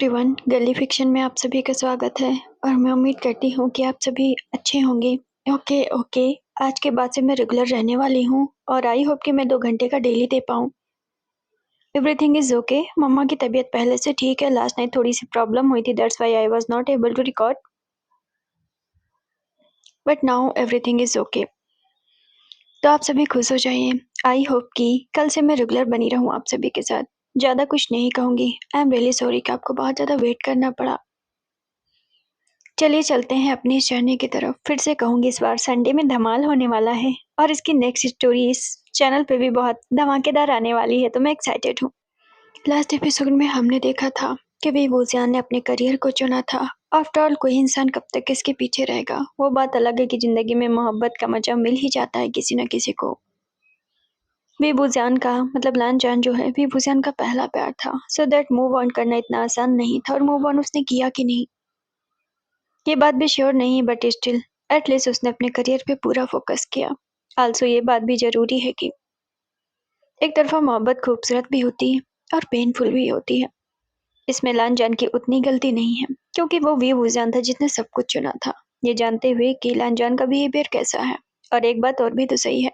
Everyone, गली fiction में आप सभी का स्वागत है और मैं उम्मीद करती हूँ कि आप सभी अच्छे होंगे। ओके, आज के बाद से मैं रेगुलर रहने वाली हूँ और आई होप कि मैं 2 घंटे का डेली दे पाऊँ। Everything is okay. मम्मा की तबीयत पहले से ठीक है। लास्ट नाइट थोड़ी सी प्रॉब्लम हुई थी, that's why I was not able to record, but now everything is okay. तो आप सभी खुश हो जाइए। आई होप कि कल से मैं रेगुलर बनी रहूँ आप सभी के साथ। ज़्यादा कुछ नहीं कहूँगी। आई एम रियली सॉरी कि आपको बहुत ज़्यादा वेट करना पड़ा। चलिए चलते हैं अपनी इस जर्नी की तरफ। फिर से कहूँगी, इस बार संडे में धमाल होने वाला है और इसकी नेक्स्ट स्टोरी इस चैनल पे भी बहुत धमाकेदार आने वाली है, तो मैं एक्साइटेड हूँ। लास्ट एपिसोड में हमने देखा था कि बेबूजियान ने अपने करियर को चुना था। आफ्टर ऑल, कोई इंसान कब तक इसके पीछे रहेगा। वो बात अलग है कि जिंदगी में मोहब्बत का मजा मिल ही जाता है किसी न किसी को। बेबूजियान का मतलब लानजान जो है, बेबूजियान का पहला प्यार था, सो दैट मूव ऑन करना इतना आसान नहीं था। और मूव ऑन उसने किया कि नहीं, ये बात भी श्योर नहीं, बट स्टिल एटलीस्ट उसने अपने करियर पे पूरा फोकस किया। आल्सो ये बात भी जरूरी है कि एक तरफा मोहब्बत खूबसूरत भी होती है और पेनफुल भी होती है। इसमें लानजान की उतनी गलती नहीं है, क्योंकि वो बेबूजान था जिसने सब कुछ चुना था, ये जानते हुए कि लानजान का बिहेवियर कैसा है। और एक बात और भी तो सही है,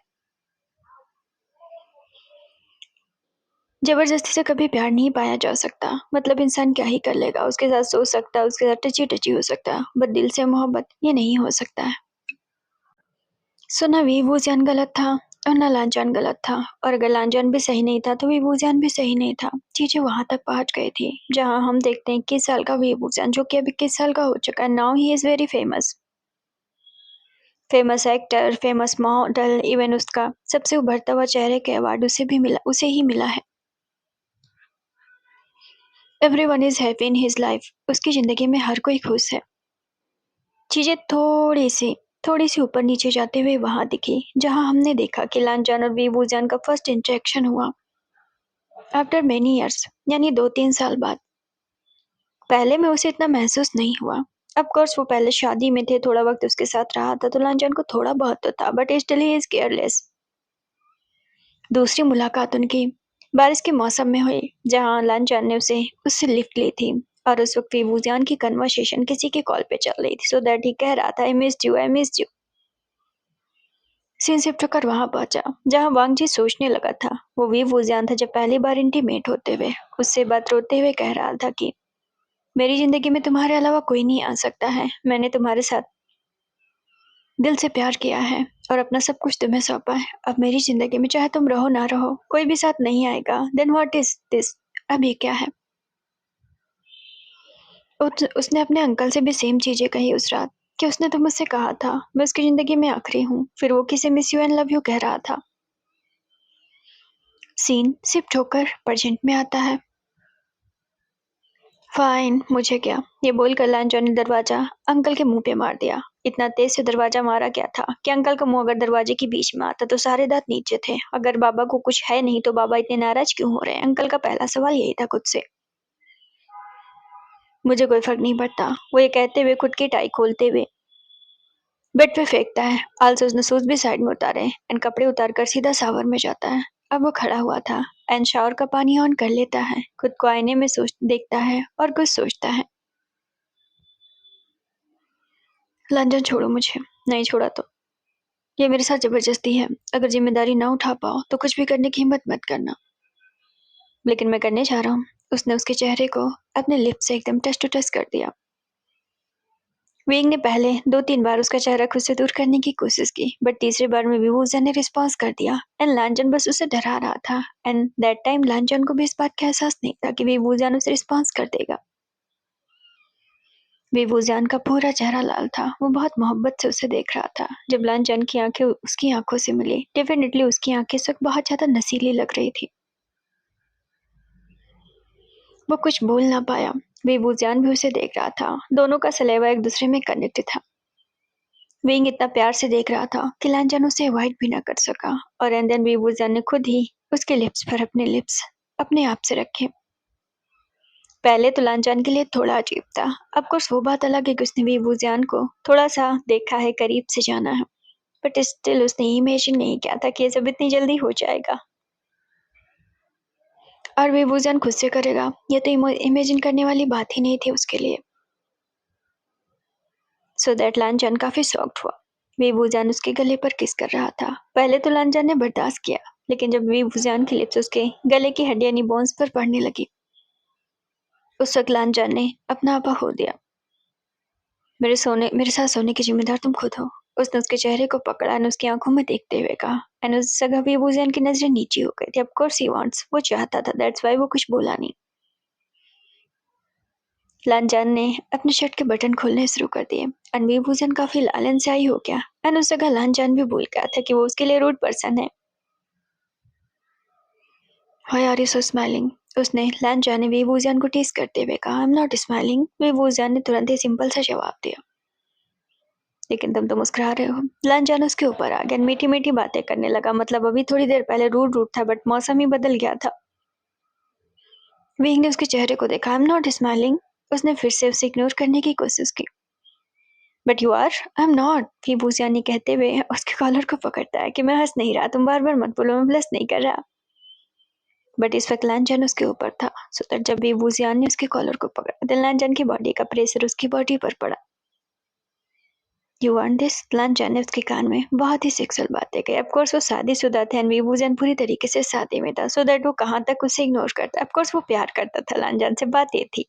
जबरदस्ती से कभी प्यार नहीं पाया जा सकता। मतलब इंसान क्या ही कर लेगा, उसके साथ सो सकता है, उसके साथ टची टची हो सकता है, बट दिल से मोहब्बत ये नहीं हो सकता है। सो ना बेबूजान गलत था और ना लानजान गलत था। और अगर लानजान भी सही नहीं था तो बेबूजान भी सही नहीं था। चीजें वहां तक पहुंच गई थी जहां हम देखते हैं 21 साल का बेबूजान, जो कि अभी 21 साल का हो चुका है। Now he is very famous, famous actor, famous model. Even उसका सबसे उभरता हुआ चेहरे के अवार्ड उसे ही मिला है। Everyone is happy in his life. उसकी जिंदगी में हर कोई खुश है। चीजें थोड़ी सी ऊपर नीचे जाते हुए वहां दिखी जहां हमने देखा कि लानजान और बेबूजान का फर्स्ट इंटरेक्शन हुआ आफ्टर मेनी ईयर्स, यानी 2-3 साल बाद। पहले में उसे इतना महसूस नहीं हुआ। ऑफ कोर्स वो पहले शादी में थे, थोड़ा वक्त उसके साथ रहा था, तो लानजान को थोड़ा बहुत तो था, but still he is careless. दूसरी मुलाकात उनकी बारिश के मौसम में हुई, जहां लानजान ने उससे लिफ्ट ली थी। और उस वक्त बेबूजान की कन्वर्सेशन किसी के कॉल पे चल रही थी, सो दैट ही कह रहा था I missed you, I missed you. Scene shift होकर वहां पहुंचा जहां वांगजी सोचने लगा था। वो बेबूजान था जब पहली बार इंटीमेट होते हुए उससे बात रोते हुए कह रहा था कि मेरी जिंदगी में तुम्हारे अलावा कोई नहीं आ सकता है। मैंने तुम्हारे साथ दिल से प्यार किया है और अपना सब कुछ तुम्हें सौंपा है। अब मेरी जिंदगी में चाहे तुम रहो ना रहो, कोई भी साथ नहीं आएगा। Then what is this? अब ये क्या है? उसने अपने अंकल से भी सेम चीजें कही उस रात, कि उसने तो मुझसे कहा था मैं उसकी जिंदगी में आखिरी हूँ। फिर वो किसे miss you and love you कह रहा था। सीन शिफ्ट होकर प्रेजेंट में आता है। फाइन, मुझे क्या, ये बोलकर लांचो ने दरवाजा अंकल के मुंह पे मार दिया। इतना तेज से दरवाजा मारा गया था कि अंकल का मुंह अगर दरवाजे के बीच में आता तो सारे दांत नीचे थे। अगर बाबा को कुछ है नहीं तो बाबा इतने नाराज क्यों हो रहे हैं? अंकल का पहला सवाल यही था खुद से। मुझे कोई फर्क नहीं पड़ता, वो ये कहते हुए खुद की टाई खोलते हुए बेड पे फेंकता है। आल्सो उसने शूज भी साइड में उतारे एंड कपड़े उतार कर सीधा शावर में जाता है। अब वो खड़ा हुआ था एंड शावर का पानी ऑन कर लेता है, खुद को आईने में सोच देखता है और कुछ सोचता है। लंदन छोड़ो मुझे। नहीं छोड़ा तो ये मेरे साथ जबरदस्ती है। अगर जिम्मेदारी ना उठा पाओ तो कुछ भी करने की हिम्मत मत करना। लेकिन मैं करने जा रहा हूँ। उसने उसके चेहरे को अपने लिप से एकदम टच टू टच कर दिया। विंग ने पहले 2-3 बार उसका चेहरा खुद से दूर करने की कोशिश की, बट तीसरी बार में विभूजा ने रिस्पॉन्स कर दिया एंड लांजन बस उसे डरा रहा था। एंड दैट टाइम लांजन को भी इस बात का एहसास नहीं था कि विभूजान उसे रिस्पॉन्स कर देगा। बेबूजान का पूरा चेहरा लाल था। वो बहुत मोहब्बत से उसे देख रहा था। जब लांचन की आंखें उसकी आंखों से मिली, डेफिनेटली उसकी आंखें इस वक्त बहुत ज्यादा नशीली लग रही थी। वो कुछ बोल ना पाया। बेबूजान भी उसे देख रहा था। दोनों का सलेवा एक दूसरे में कनेक्टेड था। विंग इतना प्यार से देख रहा था कि लांचन उसे अवॉइड भी ना कर सका। और एंड देन बेबूजान ने खुद ही उसके लिप्स पर अपने लिप्स अपने आप से रखे। पहले तो लांचान के लिए थोड़ा अजीब था। अब कुछ वो बात अलग है कि उसने बेबूजान को थोड़ा सा देखा है, करीब से जाना है, बट स्टिल उसने इमेजिन नहीं किया था कि ये सब इतनी जल्दी हो जाएगा। और वे वुजान खुद से करेगा, ये तो इमेजिन करने वाली बात ही नहीं थी उसके लिए। सो दैट लांजान काफी शॉक्ड हुआ। वे वुजान उसके गले पर किस कर रहा था। पहले तो लांजान ने बर्दाश्त किया, लेकिन जब वे वुजान की लिप्स उसके गले की हड्डी यानी बोन्स पर पड़ने लगी, उस वक्त लांजान ने अपना आपा खो दिया। मेरे साथ सोने की जिम्मेदार तुम खुद हो। उसने उसके चेहरे को पकड़ा और उसकी आंखों में देखते हुए कहा। एंड उस जगह भी वुजान की नजरें नीची हो गई थी। ऑफ कोर्स ही वांट्स, वो चाहता था, दैट्स व्हाई वो कुछ बोला नहीं। लांजान ने अपने शर्ट के बटन खोलने शुरू कर दिए। अनवी भूजन काफी लालन से आई हो गया। एंड उस जगह लांजान भी भूल गया था कि वो उसके लिए रूड पर्सन है। Why are you so smiling? उसने लांजान ने वी वुजान को टीज करते हुए कहा। I am not smiling. Wei Wuxian ने तुरंत ही सिंपल सा जवाब दिया। लेकिन तुम तो मुस्कुरा रहे हो। लांजान उसके ऊपर आ गया, मीठी मीठी बातें करने लगा। मतलब अभी थोड़ी देर पहले रूड रूड था, बट मौसम ही बदल गया था। विंग ने उसके चेहरे को देखा। I am not smiling. उसने फिर से उसे इग्नोर करने की कोशिश की। But you are. I am not. Wei Wuxian ने कहते हुए उसके कॉलर को पकड़ता है कि मैं हंस नहीं रहा, तुम बार बार मत बोलो, मैं ब्लश नहीं कर रहा। बट इस वक्त लांजान उसके ऊपर था। सो दैट जब भी वुजियान ने उसके कॉलर को पकड़ा, तो लांजान की बॉडी का प्रेशर उसकी बॉडी पर पड़ा। You want this? लांजान ने उसके कान में बहुत ही सेक्सुअल बातें कही। ऑफकोर्स वो शादीशुदा थे एंड वुजियान पूरी तरीके से शादी में था। सो दैट वो कहाँ तक उसे इग्नोर करता। ऑफकोर्स वो प्यार करता था लांजान से, बात ये थी।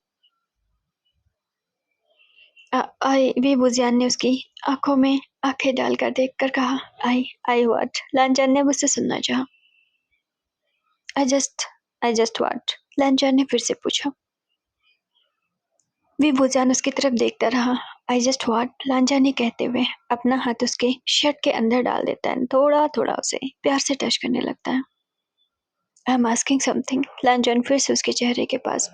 आई वी वुजियान ने उसकी आंखों में आंखें डालकर देखकर कहा। I what? लांजान ने मुझसे सुनना चाहा। I just what? लांजान ने फिर से पूछा। वी वुजान उसकी तरफ देखता रहा। I just what? लांजान ने कहते हुए अपना हाथ उसके शर्ट के अंदर डाल देता है, थोड़ा थोड़ा उसे प्यार से टच करने लगता है। I am asking something. Lan Zhan फिर से उसके चेहरे के पास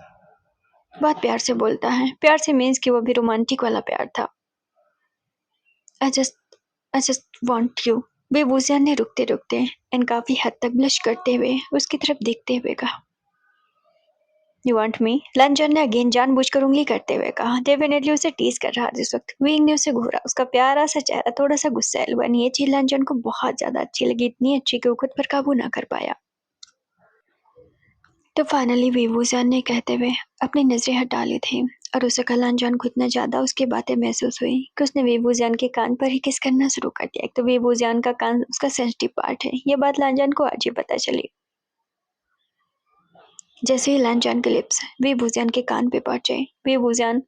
बहुत प्यार से बोलता है। प्यार से मीन्स कि वो भी रोमांटिक वाला प्यार था। I just want you. Wei Wuxian ने रुकते रुकते एंड काफी हद तक ब्लश करते हुए उसकी तरफ देखते हुए कहा। You want me? लांजान ने अगेन जानबूझकर उंगली करते हुए कहा। डेफिनेटली उसे टीज कर रहा जिस वक्त। विंग ने उसे घूरा। उसका प्यारा सा चेहरा थोड़ा सा गुस्सैल हुआ। ये चीज लांजान को बहुत ज्यादा अच्छी लगी, इतनी अच्छी कि वो खुद पर काबू ना कर पाया। तो फाइनली वीवूजान ने कहते हुए अपनी नजरें हटा ली थी और उसे लांजान को इतना ज्यादा उसकी बातें महसूस हुई कि उसने वीवूजान के कान पर ही किस करना शुरू कर दिया। एक तो वीवूजान का कान उसका सेंसिटिव पार्ट है, ये बात लांजान को आज ही पता चली। जैसे ही लांजान के लिप्स वीवूजान के कान पे पहुंचे, वीवूजान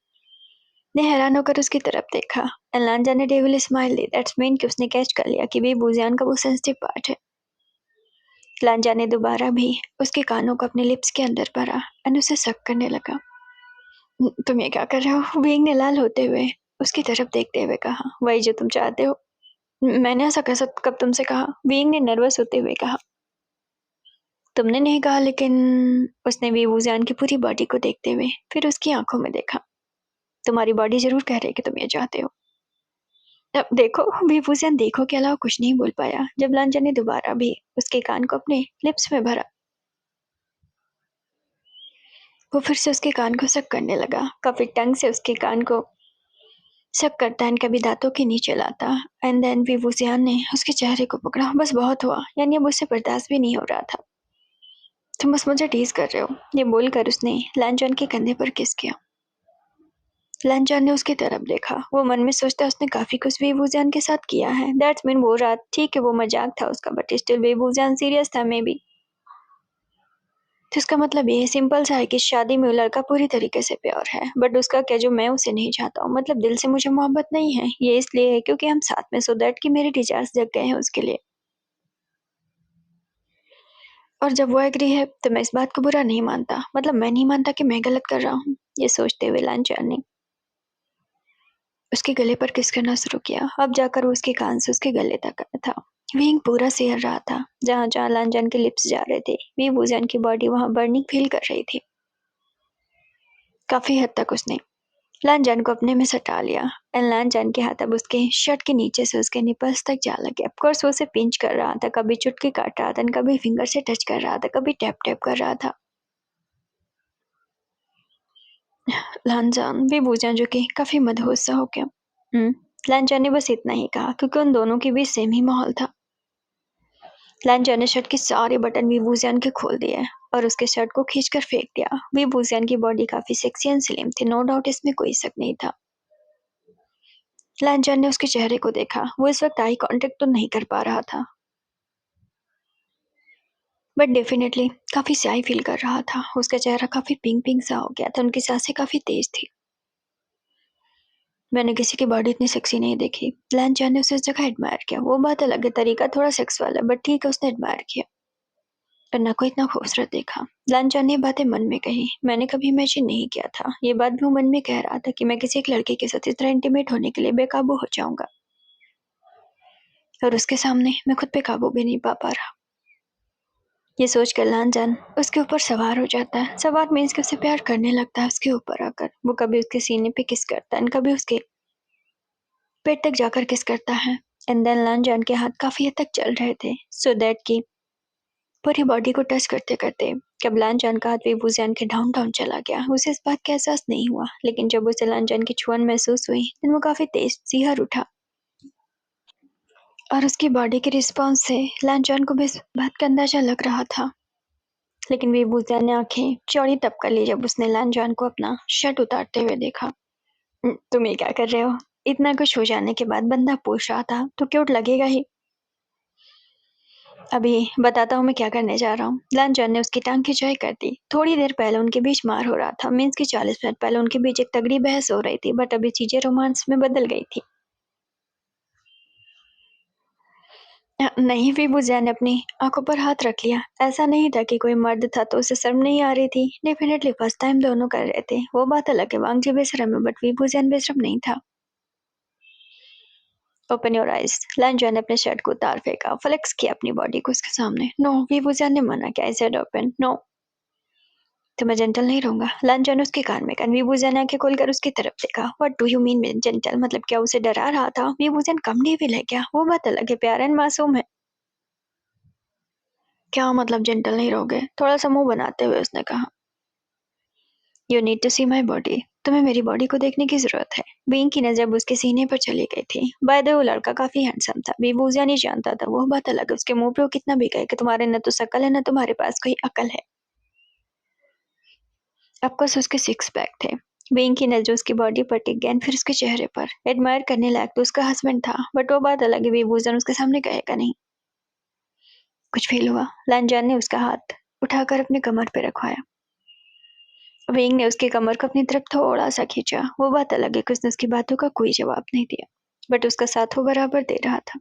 ने हैरान होकर उसकी तरफ देखा। लांजान ने devil smile the. That's mean कि उसने कैच कर लिया कि वीवूजान का वो सेंसिटिव पार्ट है। लांजान ने दोबारा भी उसके कानों को अपने लिप्स के अंदर भरा और उसे सक करने लगा। तुम ये क्या कर रहे हो? विंग ने लाल होते हुए उसकी तरफ देखते हुए कहा। वही जो तुम चाहते हो। मैंने ऐसा कैसा कब तुमसे कहा? विंग ने नर्वस होते हुए कहा। तुमने नहीं कहा, लेकिन उसने वीवूजान की पूरी बॉडी को देखते हुए फिर उसकी आंखों में देखा। तुम्हारी बॉडी जरूर कह रही है कि तुम ये चाहते हो। अब देखो, वीवूजान देखो के अलावा कुछ नहीं बोल पाया जब लांजा ने दोबारा भी उसके कान को अपने लिप्स में भरा। वो फिर से उसके कान को सक करने लगा, काफी टंग से उसके कान को सक करता है, कभी दांतों के नीचे लाता। एंड देन वीवूजियान ने उसके चेहरे को पकड़ा। बस बहुत हुआ, यानी अब उससे बर्दाश्त भी नहीं हो रहा था। तुम बस मुझे टीज कर रहे हो, ये बोलकर उसने लांजान के कंधे पर किस किया। लांजान ने उसकी तरफ देखा। वो मन में सोचता उसने काफी कुछ वीवूजियान के साथ किया है। दैट्स मीन वो रात ठीक है, वो मजाक था उसका, बट स्टिल वीवूजियान सीरियस था मे बी। तो इसका मतलब ये सिंपल सा है कि शादी में वो लड़का पूरी तरीके से प्योर है, बट उसका क्या जो मैं उसे नहीं चाहता हूँ, मतलब दिल से मुझे मोहब्बत नहीं है। ये इसलिए है क्योंकि हम साथ में, सो दैट कि मेरे डिजायर्स जग गए हैं उसके लिए। और जब वो एग्री है तो मैं इस बात को बुरा नहीं मानता, मतलब मैं नहीं मानता कि मैं गलत कर रहा हूँ। ये सोचते हुए लांचान ने उसके गले पर किस करना शुरू किया। अब जाकर वो उसके कान से उसके गले तक आया था। विंग पूरा सैर रहा था। जहाँ जहाँ लांजान के लिप्स जा रहे थे, वी वुजान की बॉडी वहाँ बर्निंग फील कर रही थी। काफी हद तक उसने लांजान को अपने में सटा लिया। एंड लांजान के हाथ अब उसके शर्ट के नीचे से उसके निपल्स तक जा लगे। ऑफकोर्स वो उसे पिंच कर रहा था, कभी चुटकी काट रहा था, कभी फिंगर से टच कर रहा था, कभी टैप टैप कर रहा था। लांजान भी बूझा जो कि काफी मदहोश सा हो गया। लांजान ने बस इतना ही कहा क्योंकि उन दोनों के बीच सेम ही माहौल था। लांजन ने शर्ट के सारे बटन वी वूजियान के खोल दिए और उसके शर्ट को खींचकर फेंक दिया। वी वूजियान की बॉडी काफी सेक्सी एंड स्लिम थी, नो डाउट इसमें कोई शक नहीं था। लांजन ने उसके चेहरे को देखा। वो इस वक्त आई कांटेक्ट तो नहीं कर पा रहा था, बट डेफिनेटली काफी शाई फील कर रहा था। उसका चेहरा काफी पिंक पिंक सा हो गया था, उनकी सांसें काफी तेज थी। मैंने किसी की बॉडी इतनी सेक्सी नहीं देखी। लांजन ने उसे इस जगह एडमायर किया। वो बात अलग है, तरीका थोड़ा सेक्स वाला, बट ठीक है, उसने एडमायर किया। अन्ना को इतना खूबसूरत देखा। लांचन ने बातें मन में कही। मैंने कभी इमेजिन नहीं किया था। ये बात भी वो मन में कह रहा था कि मैं किसी एक लड़के के साथ इस तरह इंटीमेट होने के लिए बेकाबू हो जाऊंगा, और उसके सामने मैं खुद पे काबू भी नहीं पा रहा। ये सोचकर लांचन उसके ऊपर सवार हो जाता है। सवार मीन्स कि उसे प्यार करने लगता है उसके ऊपर आकर। वो कभी उसके सीने पे किस करता है, कभी उसके पेट तक जाकर किस करता है। एंड देन लांचन के हाथ काफी हद तक चल रहे थे, सो दैट की पूरी बॉडी को टच करते करते जब लांचन का हाथ विभूजन के डाउन चला गया, उसे इस बात का एहसास नहीं हुआ। लेकिन जब उसे लांचन की छुअन महसूस हुई, then वो काफी तेज सिहर उठा और उसकी बॉडी के रिस्पॉन्स से लांचन को भी इस बात का अंदाजा लग रहा था। लेकिन विभूजन ने आंखें चौड़ी तब कर ली जब उसने लांचन को अपना शर्ट उतारते हुए देखा। तुम ये क्या कर रहे हो?" इतना कुछ हो जाने के बाद बंदा पूछ रहा था, तो क्यूट लगेगा ही। अभी बताता हूँ मैं क्या करने जा रहा हूँ। लांचन ने उसकी टांग खिंचाई कर दी। थोड़ी देर पहले उनके बीच मार हो रहा था, मीन्स की 40 मिनट पहले उनके बीच एक तगड़ी बहस हो रही थी, बट अभी चीजें रोमांस में बदल गई थी। नहीं, भी बुझा ने अपनी आंखों पर हाथ रख लिया। ऐसा नहीं था कि कोई मर्द था तो उसे शर्म नहीं आ रही थी। डेफिनेटली फर्स्ट टाइम दोनों कर रहे थे। वो बात अलग है, वांगजी बेशरम है, बट विभूजन बेशरम नहीं था। Open your eyes. लांचन ने अपने शर्ट को उतार फेंका, फ्लेक्स किया अपनी बॉडी को उसके सामने। नो, विभूजन ने मना किया। I said open no. तो मैं जेंटल नहीं रहूंगा। लांचन ने उसके कान में कहा। विभूजन आंखें खोलकर उसकी तरफ देखा। What do you mean gentle? मतलब क्या उसे डरा रहा था? विभूजन कम डेविल है क्या? वो बात अलग है, प्यारा एंड मासूम है। क्या मतलब जेंटल नहीं रहोगे? थोड़ा सा मुंह बनाते हुए उसने कहा। You need to see my body. तुम्हें मेरी बॉडी को देखने की जरूरत है। बीइंग की नजर उसके सीने पर चली गई थी। बाय द वे, वो लड़का काफी हैंडसम था। विभूजन नहीं जानता था, वो बात अलग है। उसके मुंह पे वो कितना भी कहे कि तुम्हारे न तो शकल है, न तुम्हारे पास कोई अकल है। ऑफकोर्स उसके सिक्स पैक थे। बीइंग की नजर उसकी बॉडी पर टिक गई, फिर उसके चेहरे पर। एडमायर करने लायक तो उसका हस्बैंड था, बट वो बात अलग है, विभूजन उसके सामने कहेगा नहीं। कुछ फील हुआ? लांजान ने उसका हाथ उठाकर अपने कमर पे रखवाया। विंग ने उसकी कमर को अपनी तरफ थोड़ा सा खींचा। वो बात अलग है कि उसने उसकी बातों का कोई जवाब नहीं दिया, बट उसका साथ वो बराबर दे रहा था।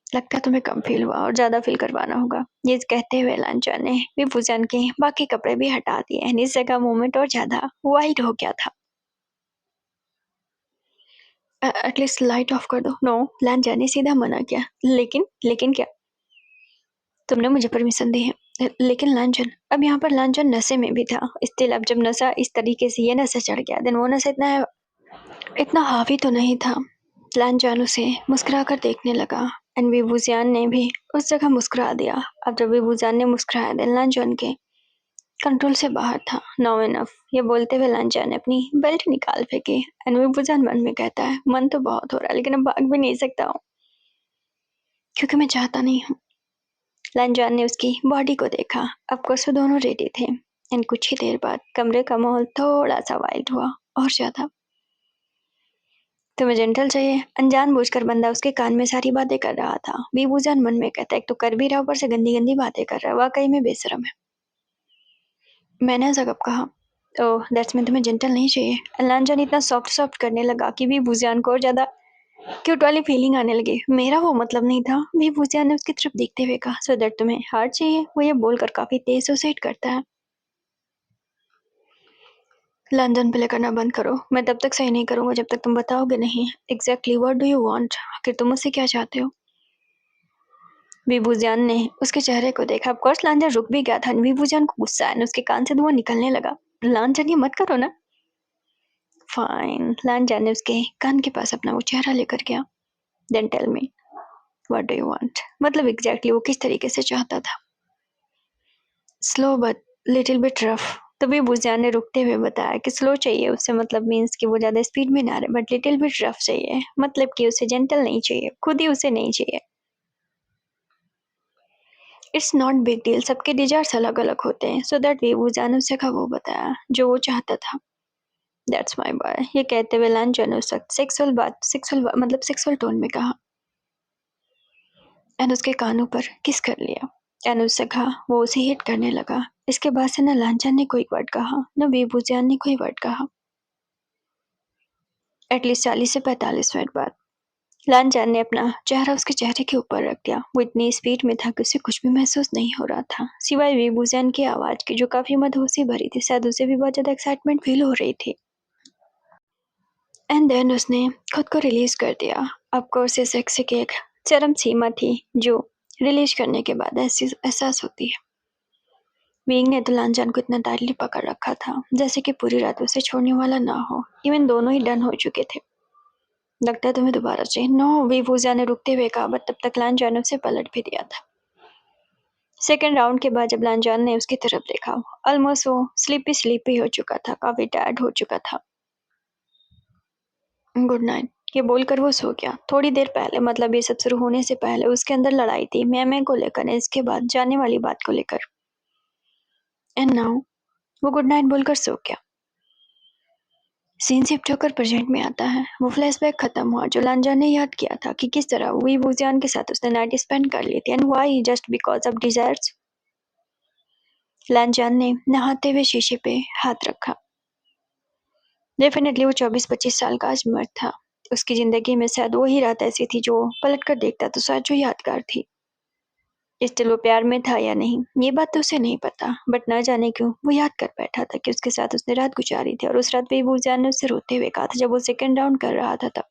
लगता है तुम्हें कम फील हुआ और ज्यादा फील करवाना होगा। ये कहते हुए लांचा ने विभूजन के बाकी कपड़े भी हटा दिए। इस जगह मूवमेंट और ज्यादा वाइड हो गया था। एटलीस्ट लाइट ऑफ कर दो। नो, लांचा ने सीधा मना किया। लेकिन क्या? तुमने मुझे परमिशन दी है। लेकिन लांचन, अब यहाँ पर लांचन नशे में भी था। स्टिल अब जब नशा इस तरीके से ये नशा चढ़ गया, देन वो नशा इतना हावी तो नहीं था। लांचन उसे मुस्कुराकर देखने लगा, एंड विभूजियान ने भी उस जगह मुस्कुरा दिया। अब जब विभूजियान ने मुस्कुराया, देन लांचन के कंट्रोल से बाहर था। Now enough. ये बोलते हुए लांचन ने अपनी बेल्ट निकाल फेंकी, एंड विभूजियान मन में कहता है, मन तो बहुत हो रहा है, लेकिन अब भाग भी नहीं सकता हूँ क्योंकि मैं चाहता नहीं हूँ। लांचन ने उसकी बॉडी को देखा। अब कोर्स वो दोनों रेडी थे, एंड कुछ ही देर बाद कमरे का माहौल थोड़ा सा वाइल्ड हुआ, और ज्यादा। तुम्हें जेंटल चाहिए? अनजान बूझकर बंदा उसके कान में सारी बातें कर रहा था। विभूजन मन में कहता है, एक तो कर भी रहा, ऊपर से गंदी गंदी बातें कर रहा है, वाकई में बेशरम है। मैंने ऐसा कब कहा? ओह, दैट्स मीन तुम्हें जेंटल नहीं चाहिए। लांचन इतना सॉफ्ट सॉफ्ट करने लगा कि विभूजन को और ज्यादा क्यूट वाली फीलिंग आने लगी। मेरा वो मतलब नहीं था। विभूजन ने उसकी तरफ देखते हुए कहा, सो दैट तुम्हें हार्ड चाहिए? वो ये बोलकर काफी तेज सुसाइड करता है। लंदन प्ले करना बंद करो। मैं तब तक सही नहीं करूंगा जब तक तुम बताओगे नहीं। Exactly what do you want? आखिर तुम मुझसे क्या चाहते हो? विभूजन ने उसके चेहरे को देखा। ऑफकोर्स लांचन रुक भी गया था। विभूजन को गुस्सा आया, उसके कान से धुआं निकलने लगा। लांचन, ये मत करो ना। फाइन। लांचन ने उसके कान के पास अपना वो चेहरा लेकर गया। Then tell me what do you want? मतलब एग्जैक्टली वो किस तरीके से चाहता था? Slow but little bit rough. तभी बुझान ने रुकते हुए बताया कि स्लो चाहिए उससे, मतलब मीन्स कि वो ज्यादा स्पीड में ना रहे, बट लिटिल बिट रफ चाहिए, मतलब कि उसे जेंटल नहीं चाहिए, खुद ही उसे नहीं चाहिए। इट्स नॉट बिग डील, सबके डिजायर्स अलग-अलग होते हैं। सो दैट वे वुजान उसे का वो बताया जो वो चाहता था। दैट्स माय बॉय, ये कहते हुए लांचन ने उससे सेक्सुअल मतलब सेक्सुअल टोन में कहा एंड उसके कानों पर किस कर लिया। एंड उससे कहा वो उसे हिट करने लगा। इसके बाद से न लांचन ने कोई वर्ड कहा न वेबुजियान ने कोई वर्ड कहा। एटलीस्ट 40 से 45 मिनट बाद लांचन ने अपना चेहरा उसके चेहरे के ऊपर रख दिया। वो इतनी स्पीड में था कि उसे कुछ भी महसूस नहीं हो रहा था सिवाय वेबुजियान की आवाज की जो काफी मदहोशी भरी थी। शायद उसे भी बहुत ज्यादा एक्साइटमेंट फील हो रही थी। एंड देन उसने खुद को रिलीज कर दिया। ऑफकोर्स ये सेक्स की एक चरम सीमा थी जो रिलीज करने के बाद ऐसी एहसास होती है। विंग ने तो लांचन को इतना टाइटली पकड़ रखा था जैसे कि पूरी रात उसे छोड़ने वाला ना हो। इवन दोनों ही डन हो चुके थे। लगता है तुम्हें दोबारा चाहिए। नो, वीवूजा ने रुकते हुए कहा, बट तब तक लांचन ने उसे पलट भी दिया था। सेकेंड राउंड के बाद जब लांचन ने उसकी तरफ देखा, ऑलमोस्ट वो स्लीपी हो चुका था, काफी टायर्ड हो चुका था। गुड नाइट ये बोलकर वो सो गया। थोड़ी देर पहले, मतलब ये सब शुरू होने से पहले, उसके अंदर लड़ाई थी मैं को लेकर, इसके बाद जाने वाली बात को लेकर। एंड नाउ वो गुड नाइट बोलकर सो गया। सीन शिफ्ट होकर प्रेजेंट में आता है। वो फ्लैशबैक खत्म हुआ जो लांचन ने याद किया था कि किस तरह वी वुजियान के साथ उसने नाइट स्पेंड कर ली थी and why just because of desires. Lan Zhan ने नहाते हुए शीशे पे हाथ रखा। डेफिनेटली वो 24-25 साल का आज मर्द था। उसकी जिंदगी में शायद वो ही रात ऐसी थी जो पलट कर देखता तो शायद जो यादगार थी। स्टिल वो प्यार में था या नहीं ये बात तो उसे नहीं पता, बट ना जाने क्यों वो याद कर बैठा था कि उसके साथ उसने रात गुजारी थी। और उस रात बेबूजान ने उससे रोते हुए कहा था जब वो सेकंड राउंड कर रहा था तब,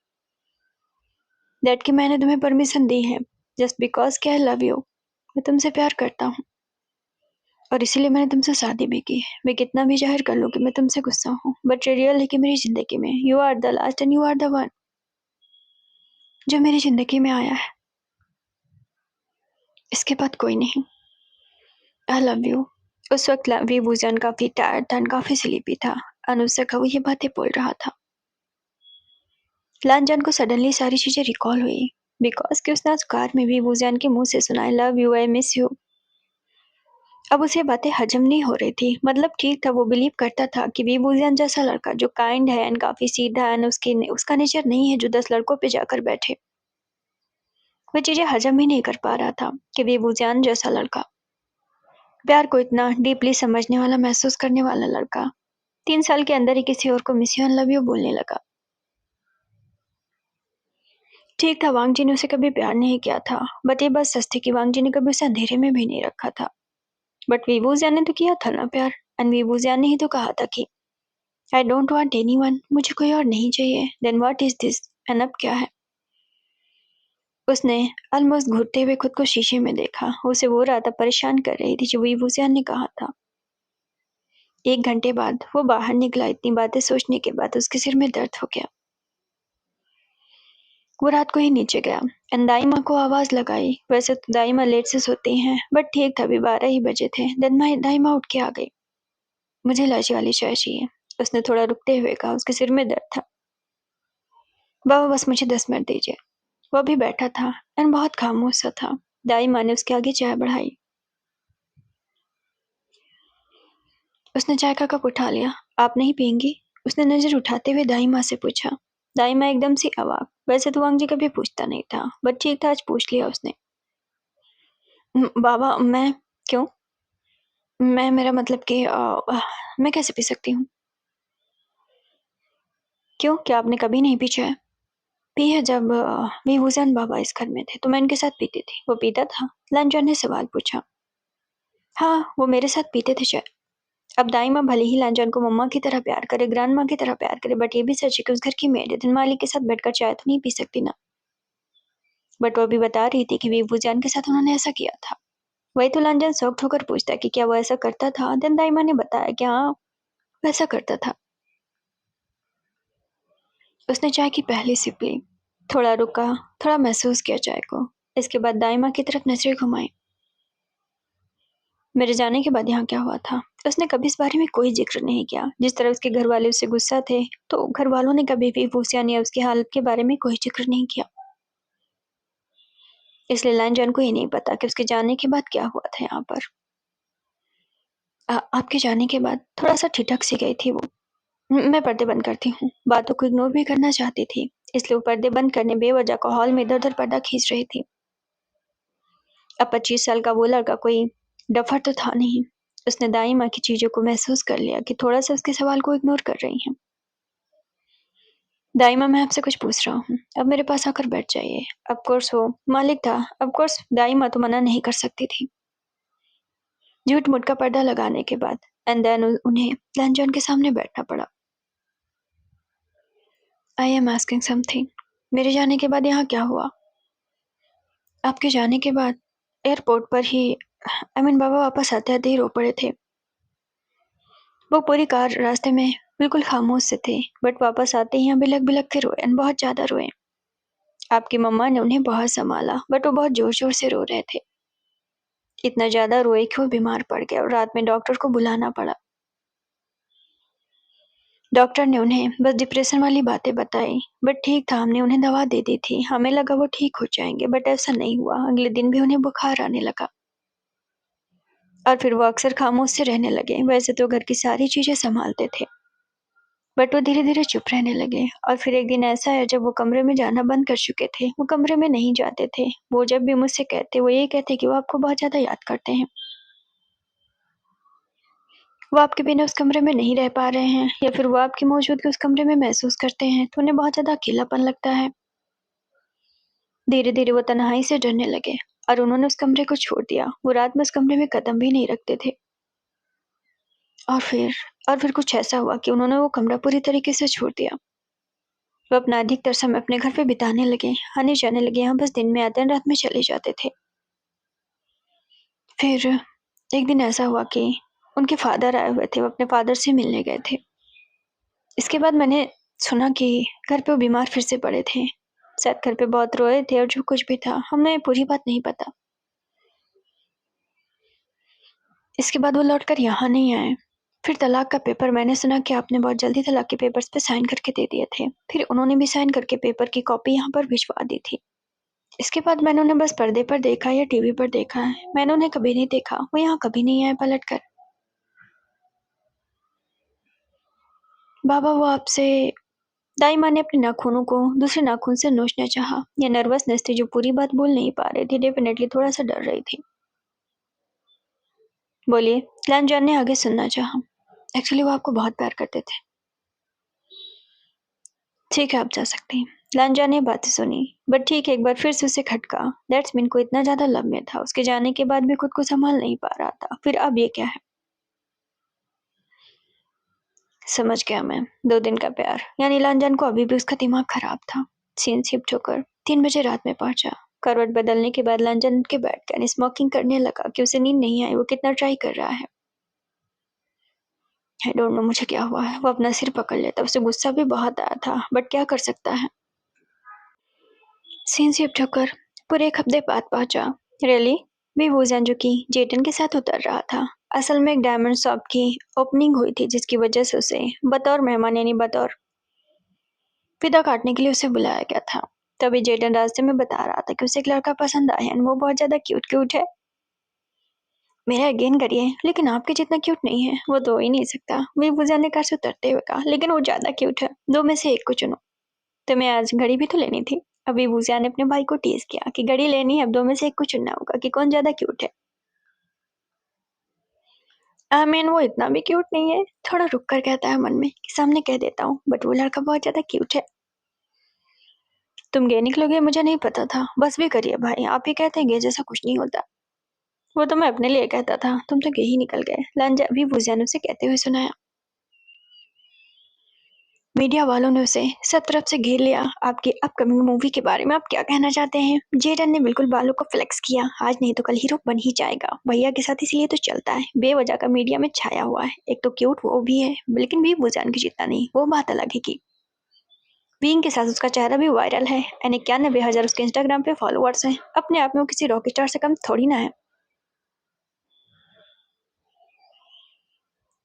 दैट कि मैंने तुम्हें परमिशन दी है जस्ट बिकॉज कि आई लव यू, मैं तुमसे प्यार करता हूँ और इसीलिए मैंने तुमसे शादी भी की है। मैं कितना भी जाहिर कर लूँ कि मैं तुमसे गुस्सा हूँ, बट रियल है कि मेरी जिंदगी में you are the last and you are the one जो मेरी जिंदगी में आया है। इसके बाद कोई नहीं। I love you. उस वक्त विभूजन काफी टायर्ड था, काफी स्लीपी था। अनुष्का का वो ये बातें बोल रहा था। लांचन को सडनली सारी चीजें रिकॉल हुई बिकॉज कि उसने आज कार में विभूजन के मुंह से सुना I love you, I miss you. अब उसे बातें हजम नहीं हो रही थी। मतलब ठीक था, वो बिलीव करता था कि विभूजन जैसा लड़का जो काइंड है एंड काफी सीधा है, उसका नेचर नहीं है जो 10 लड़कों पे जाकर बैठे। वो चीजें हजम ही नहीं कर पा रहा था कि विभूजन जैसा लड़का, प्यार को इतना डीपली समझने वाला, महसूस करने वाला लड़का 3 साल के अंदर ही किसी और को miss you and love you बोलने लगा। ठीक था, वांग जी ने उसे कभी प्यार नहीं किया था, बट ये बात सच थी कि वांग जी ने कभी उसे अंधेरे में भी नहीं रखा था। बट विभूजिया ने तो किया था ना प्यार, एंड विभूजिया ने ही तो कहा था कि आई डोंट वांट एनीवन, मुझे कोई और नहीं चाहिए। Then what is this, and अब क्या है। उसने ऑलमोस्ट घुटते हुए खुद को शीशे में देखा। उसे वो रात परेशान कर रही थी जो विभूजिया ने कहा था। 1 घंटे बाद वो बाहर निकला। इतनी बातें सोचने के बाद उसके सिर में दर्द हो गया। वो रात को ही नीचे गया एंड दाई माँ को आवाज लगाई। वैसे तो दाई माँ लेट से सोती हैं, बट ठीक था, अभी 12 ही बजे थे। देन दाई माँ उठ के आ गई। मुझे इलायची वाली चाय चाहिए, उसने थोड़ा रुकते हुए कहा। उसके सिर में दर्द था। बाबा बस मुझे 10 मिनट दीजिए। वो अभी बैठा था एंड बहुत खामोश सा था। दाई माँ ने उसके आगे चाय बढ़ाई। उसने चाय का कप उठा लिया। आप नहीं पियेंगी, उसने नजर उठाते हुए दाई माँ से पूछा। दाई माँ एकदम से अवाक। वैसे तो वांग जी कभी पूछता नहीं था, बट ठीक था, आज पूछ लिया उसने। बाबा मैं क्यों? मैं मेरा मतलब कि मैं कैसे पी सकती हूँ? क्यों, क्या आपने कभी नहीं पी चाय? पी है जब मैं हुसैन बाबा इस घर में थे तो मैं इनके साथ पीती थी। वो पीता था? लांचन ने सवाल पूछा। हाँ, वो मेरे साथ पीते थे चाय। अब दाई माँ भले ही लांचन को मम्मा की तरह प्यार करे, ग्रैंड माँ की तरह प्यार करे, बट ये भी सच है कि उस घर की मेड है, दिन मालिक के साथ बैठकर चाय तो नहीं पी सकती ना। बट वो अभी बता रही थी कि विभूजान के साथ उन्होंने ऐसा किया था। वही तो लांचन शॉक्ड होकर पूछता कि क्या वो ऐसा करता था। देन दाई माँ ने बताया कि हाँ, वैसा करता था। उसने चाय की पहली सिप ली, थोड़ा रुका, थोड़ा महसूस किया चाय को। इसके बाद दाई माँ की तरफ नजरें घुमाई। मेरे जाने के बाद यहाँ क्या हुआ था? उसने कभी इस बारे में कोई जिक्र नहीं किया। जिस तरह उसके घर वाले उससे गुस्सा थे, तो घर वालों ने कभी भी भूसियान या उसकी हालत के बारे में कोई जिक्र नहीं किया। इसलिए लांजान को ये नहीं पता कि उसके जाने के बाद क्या हुआ था यहाँ पर। आपके जाने के बाद थोड़ा-सा ठिठक सी गई थी वो। मैं पर्दे बंद करती हूँ। बातों को इग्नोर भी करना चाहती थी, इसलिए वो पर्दे बंद करने बेवजह को हॉल में इधर-उधर पर्दा खींच रही थी। अब 25 साल का वो लड़का कोई डफर तो था नहीं। उसने दाई माँ की चीज़ों को महसूस कर लिया कि थोड़ा-सा उसके सवाल को इग्नोर कर रही हैं। दाई माँ, मैं आपसे कुछ पूछ रहा हूँ, अब मेरे पास आकर बैठ जाइए। ऑफ कोर्स वो मालिक था, ऑफ कोर्स दाई माँ तो मना नहीं कर सकती थी। झूठ-मूठ का पर्दा लगाने के बाद एंड देन उन्हें लांजन के सामने बैठना पड़ा। आई एम आस्किंग समथिंग। मेरे जाने के बाद यहाँ क्या हुआ? आपके जाने के बाद एयरपोर्ट पर ही बाबा वापस आते-आते ही रो पड़े थे। वो पूरी कार रास्ते में बिल्कुल खामोश से थे, बट वापस आते ही यहाँ बिलख-बिलख के रोए एंड बहुत ज़्यादा रोए। आपकी मम्मा ने उन्हें बहुत सँभाला, बट वो बहुत ज़ोर-ज़ोर से रो रहे थे। इतना ज़्यादा रोए कि वो बीमार पड़ गए और रात में डॉक्टर को बुलाना पड़ा। डॉक्टर ने उन्हें बस डिप्रेशन वाली बातें बताई, बट ठीक था, हमने उन्हें दवा दे दी थी। हमें लगा वो ठीक हो जाएँगे, बट ऐसा नहीं हुआ। अगले दिन भी उन्हें बुखार आने लगा और फिर वो अक्सर खामोश से रहने लगे। वैसे तो घर की सारी चीज़ें सँभालते थे, बट वो धीरे-धीरे चुप रहने लगे और फिर एक दिन ऐसा है जब वो कमरे में जाना बंद कर चुके थे। वो कमरे में नहीं जाते थे। वो जब भी मुझसे कहते, वो यही कहते कि वो आपको बहुत ज़्यादा याद करते हैं। वो आपके बिना उस कमरे में नहीं रह पा रहे हैं या फिर वो आपकी मौजूदगी उस कमरे में महसूस करते हैं तो उन्हें बहुत ज़्यादा अकेलापन लगता है। धीरे-धीरे वो तन्हाई से डरने लगे और उन्होंने उस कमरे को छोड़ दिया। वो रात में उस कमरे में कदम भी नहीं रखते थे। और फिर कुछ ऐसा हुआ कि उन्होंने वो कमरा पूरी तरीके से छोड़ दिया। वो अपना अधिकतर समय अपने घर पे बिताने लगे, आने-जाने लगे। यहाँ बस दिन में आते हैं, रात में चले जाते थे। फिर एक दिन ऐसा हुआ कि उनके फादर आए हुए थे, वो अपने फादर से मिलने गए थे। इसके बाद मैंने सुना कि घर पे वो बीमार फिर से पड़े थे। शायद घर पे बहुत रोए थे और जो कुछ भी था, हमें पूरी बात नहीं पता। इसके बाद वो लौटकर यहाँ नहीं आए। फिर तलाक का पेपर मैंने सुना कि आपने बहुत जल्दी तलाक के पेपर्स पे साइन करके दे दिए थे। फिर उन्होंने भी साइन करके पेपर की कॉपी यहाँ पर भिजवा दी थी। इसके बाद मैंने उन्हें बस पर्दे पर देखा या टीवी पर देखा है। मैंने उन्हें कभी नहीं देखा। वो यहाँ कभी नहीं आए पलट कर। बाबा, वो आपसे दाई माँ ने अपने नाखूनों को दूसरे नाखून से नोचना चाहा। ये नर्वसनेस थी जो पूरी बात बोल नहीं पा रही थी। डेफिनेटली थोड़ा सा डर रही थी। बोलिए, लांजान ने आगे सुनना चाहा। एक्चुअली वो आपको बहुत प्यार करते थे। ठीक है, आप जा सकते हैं। लांजा ने बातें सुनी, बट ठीक है, एक बार फिर से उसे खटका। दैट्स मीन को इतना ज्यादा लव में था, उसके जाने के बाद भी खुद को संभाल नहीं पा रहा था। फिर अब ये क्या है? समझ गया मैं। 2 दिन का प्यार, यानी लांजान को अभी भी उसका दिमाग खराब था। सीन शिफ्ट होकर 3 बजे रात में पहुंचा। करवट बदलने के बाद लांजान उठ के बैठ गया, स्मोकिंग करने लगा कि उसे नींद नहीं आई। वो कितना ट्राई कर रहा है। आई डोंट नो मुझे क्या हुआ है। वो अपना सिर पकड़ लेता। उसे गुस्सा भी बहुत आया था, बट क्या कर सकता है। सीन शिफ्ट होकर पूरे एक हफ्ते बाद पहुंचा। रियली? भी वूजान जो कि जेटन के साथ उतर रहा था। असल में एक डायमंड शॉप की ओपनिंग हुई थी जिसकी वजह से उसे बतौर मेहमान यानी बतौर फिदा काटने के लिए उसे बुलाया गया था। तभी जेटन रास्ते में बता रहा था कि उसे एक लड़का पसंद आया है। वो बहुत ज्यादा क्यूट क्यूट है। मेरा अगेन करिए, लेकिन आपके जितना क्यूट नहीं है। वो तो हो ही नहीं सकता। वे वूजान ने कार से उतरते हुए कहा, लेकिन वो ज्यादा क्यूट है। दो में से एक को चुनो। तुम्हें आज घड़ी भी तो लेनी थी। अभी भूसिया ने अपने भाई को टीज किया कि घड़ी लेनी है, अब दो में से एक को चुनना होगा कि कौन ज्यादा क्यूट है। वो इतना भी क्यूट नहीं है। थोड़ा रुक कर कहता है मन में कि सामने कह देता हूँ, बट वो लड़का बहुत ज्यादा क्यूट है। तुम गे निकलोगे मुझे नहीं पता था। बस भी करिए भाई, आप ही कहते हैं गे जैसा कुछ नहीं होता। वो तो मैं अपने लिए कहता था, तुम तो गे ही निकल गए। लांजा भी भूसिया ने उसे कहते हुए सुनाया। मीडिया वालों ने उसे सब तरफ से घेर लिया। आपकी अपकमिंग मूवी के बारे में आप क्या कहना चाहते हैं? जेडन ने बिल्कुल बालों को फ्लेक्स किया। आज नहीं तो कल हीरो बन ही जाएगा। भैया के साथ इसलिए तो चलता है। बेवजह का मीडिया में छाया हुआ है। एक तो क्यूट वो भी है, लेकिन भी बुजान की जितना नहीं। वो बात अलग है कि विंग के साथ उसका चेहरा भी वायरल है। 91,000 उसके इंस्टाग्राम पे फॉलोअर्स हैं। अपने आप में वो किसी रॉक स्टार से कम थोड़ी ना है।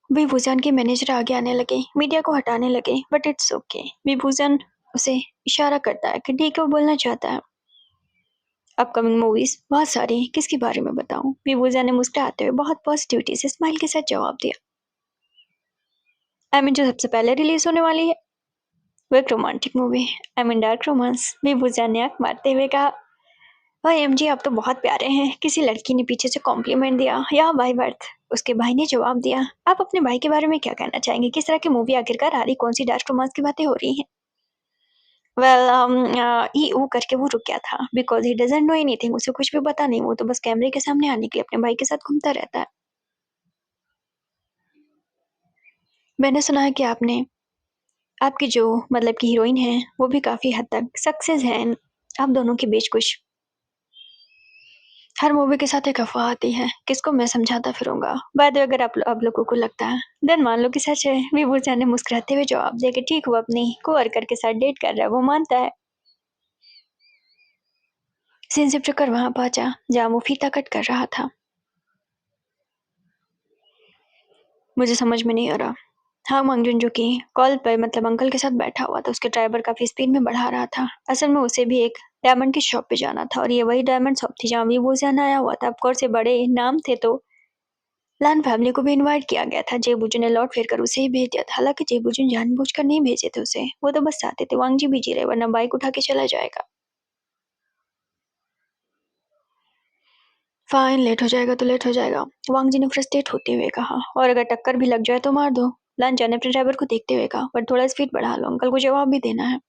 विभूषण के मैनेजर आगे आने लगे, मीडिया को हटाने लगे, बट इट्स ओके। विभूषण उसे इशारा करता है कि ठीक है, वो बोलना चाहता है। अपकमिंग मूवीज बहुत सारी हैं, किसके बारे में बताऊं? विभूजा ने मुस्कुराते हुए बहुत पॉजिटिविटी से स्माइल के साथ जवाब दिया। आई मीन जो सबसे पहले रिलीज होने वाली है वो एक रोमांटिक मूवी है। I mean dark romance. विभूजा ने आंख मारते हुए कहा, भाई एमजी आप तो बहुत प्यारे हैं। किसी लड़की ने पीछे से कॉम्प्लीमेंट दिया या बाय बर्थ? उसके भाई ने जवाब दिया। आप अपने भाई के बारे में क्या कहना चाहेंगे? किस तरह की मूवी आखिरकार आ रही? कौन सी डार्क रोमांस की बातें हो रही हैं? वेल ही ऊ करके वो रुक गया था because he doesn't know anything. उसे कुछ भी पता नहीं, वो तो बस कैमरे के सामने आने के लिए अपने भाई के साथ घूमता रहता है। मैंने सुना है कि आपकी जो मतलब की हीरोइन है वो भी काफी हद तक सक्सेस है। आप दोनों के बीच कुछ हर मूवी के साथ एक अफवाह आती है, किसको मैं समझाता फिरूंगा। बाय द वे अगर आप लोगों को लगता है देन मान लो कि सच है। विभूषण ने मुस्कुराते हुए जवाब दिया कि ठीक, वो अपनी कोवर्कर के साथ डेट कर रहा है, वो मानता है। सीन शिफ्ट कर वहां पहुंचा जहां वो फीता कट कर रहा था। मुझे समझ में नहीं आ रहा। हाँ, मंगजुन जो कि कॉल पर मतलब अंकल के साथ बैठा हुआ था, उसके ड्राइवर काफी स्पीड में बढ़ा रहा था। असल में उसे भी एक डायमंड की शॉप पे जाना था और ये वही डायमंड शॉप थी जहाँ विभूषण आया हुआ था। ऑफकोर्स ये बड़े नाम थे तो लान फैमिली को भी इनवाइट किया गया था। जेबुजू ने लौट फिर कर उसे ही भेज दिया था। हालांकि जेबुजू जानबूझकर नहीं भेजे थे उसे, वो तो बस चाहते थे वांगजी भी जी रहे, वरना बाइक उठा के चला जाएगा। फाइन, लेट हो जाएगा तो लेट हो जाएगा, वांगजी ने फ्रस्ट्रेट होते हुए कहा। और अगर टक्कर भी लग जाए तो मार दो, लांचा ने अपने ड्राइवर को देखते हुए कहा। पर थोड़ा स्पीड बढ़ा लो, अंकल को जवाब भी देना है।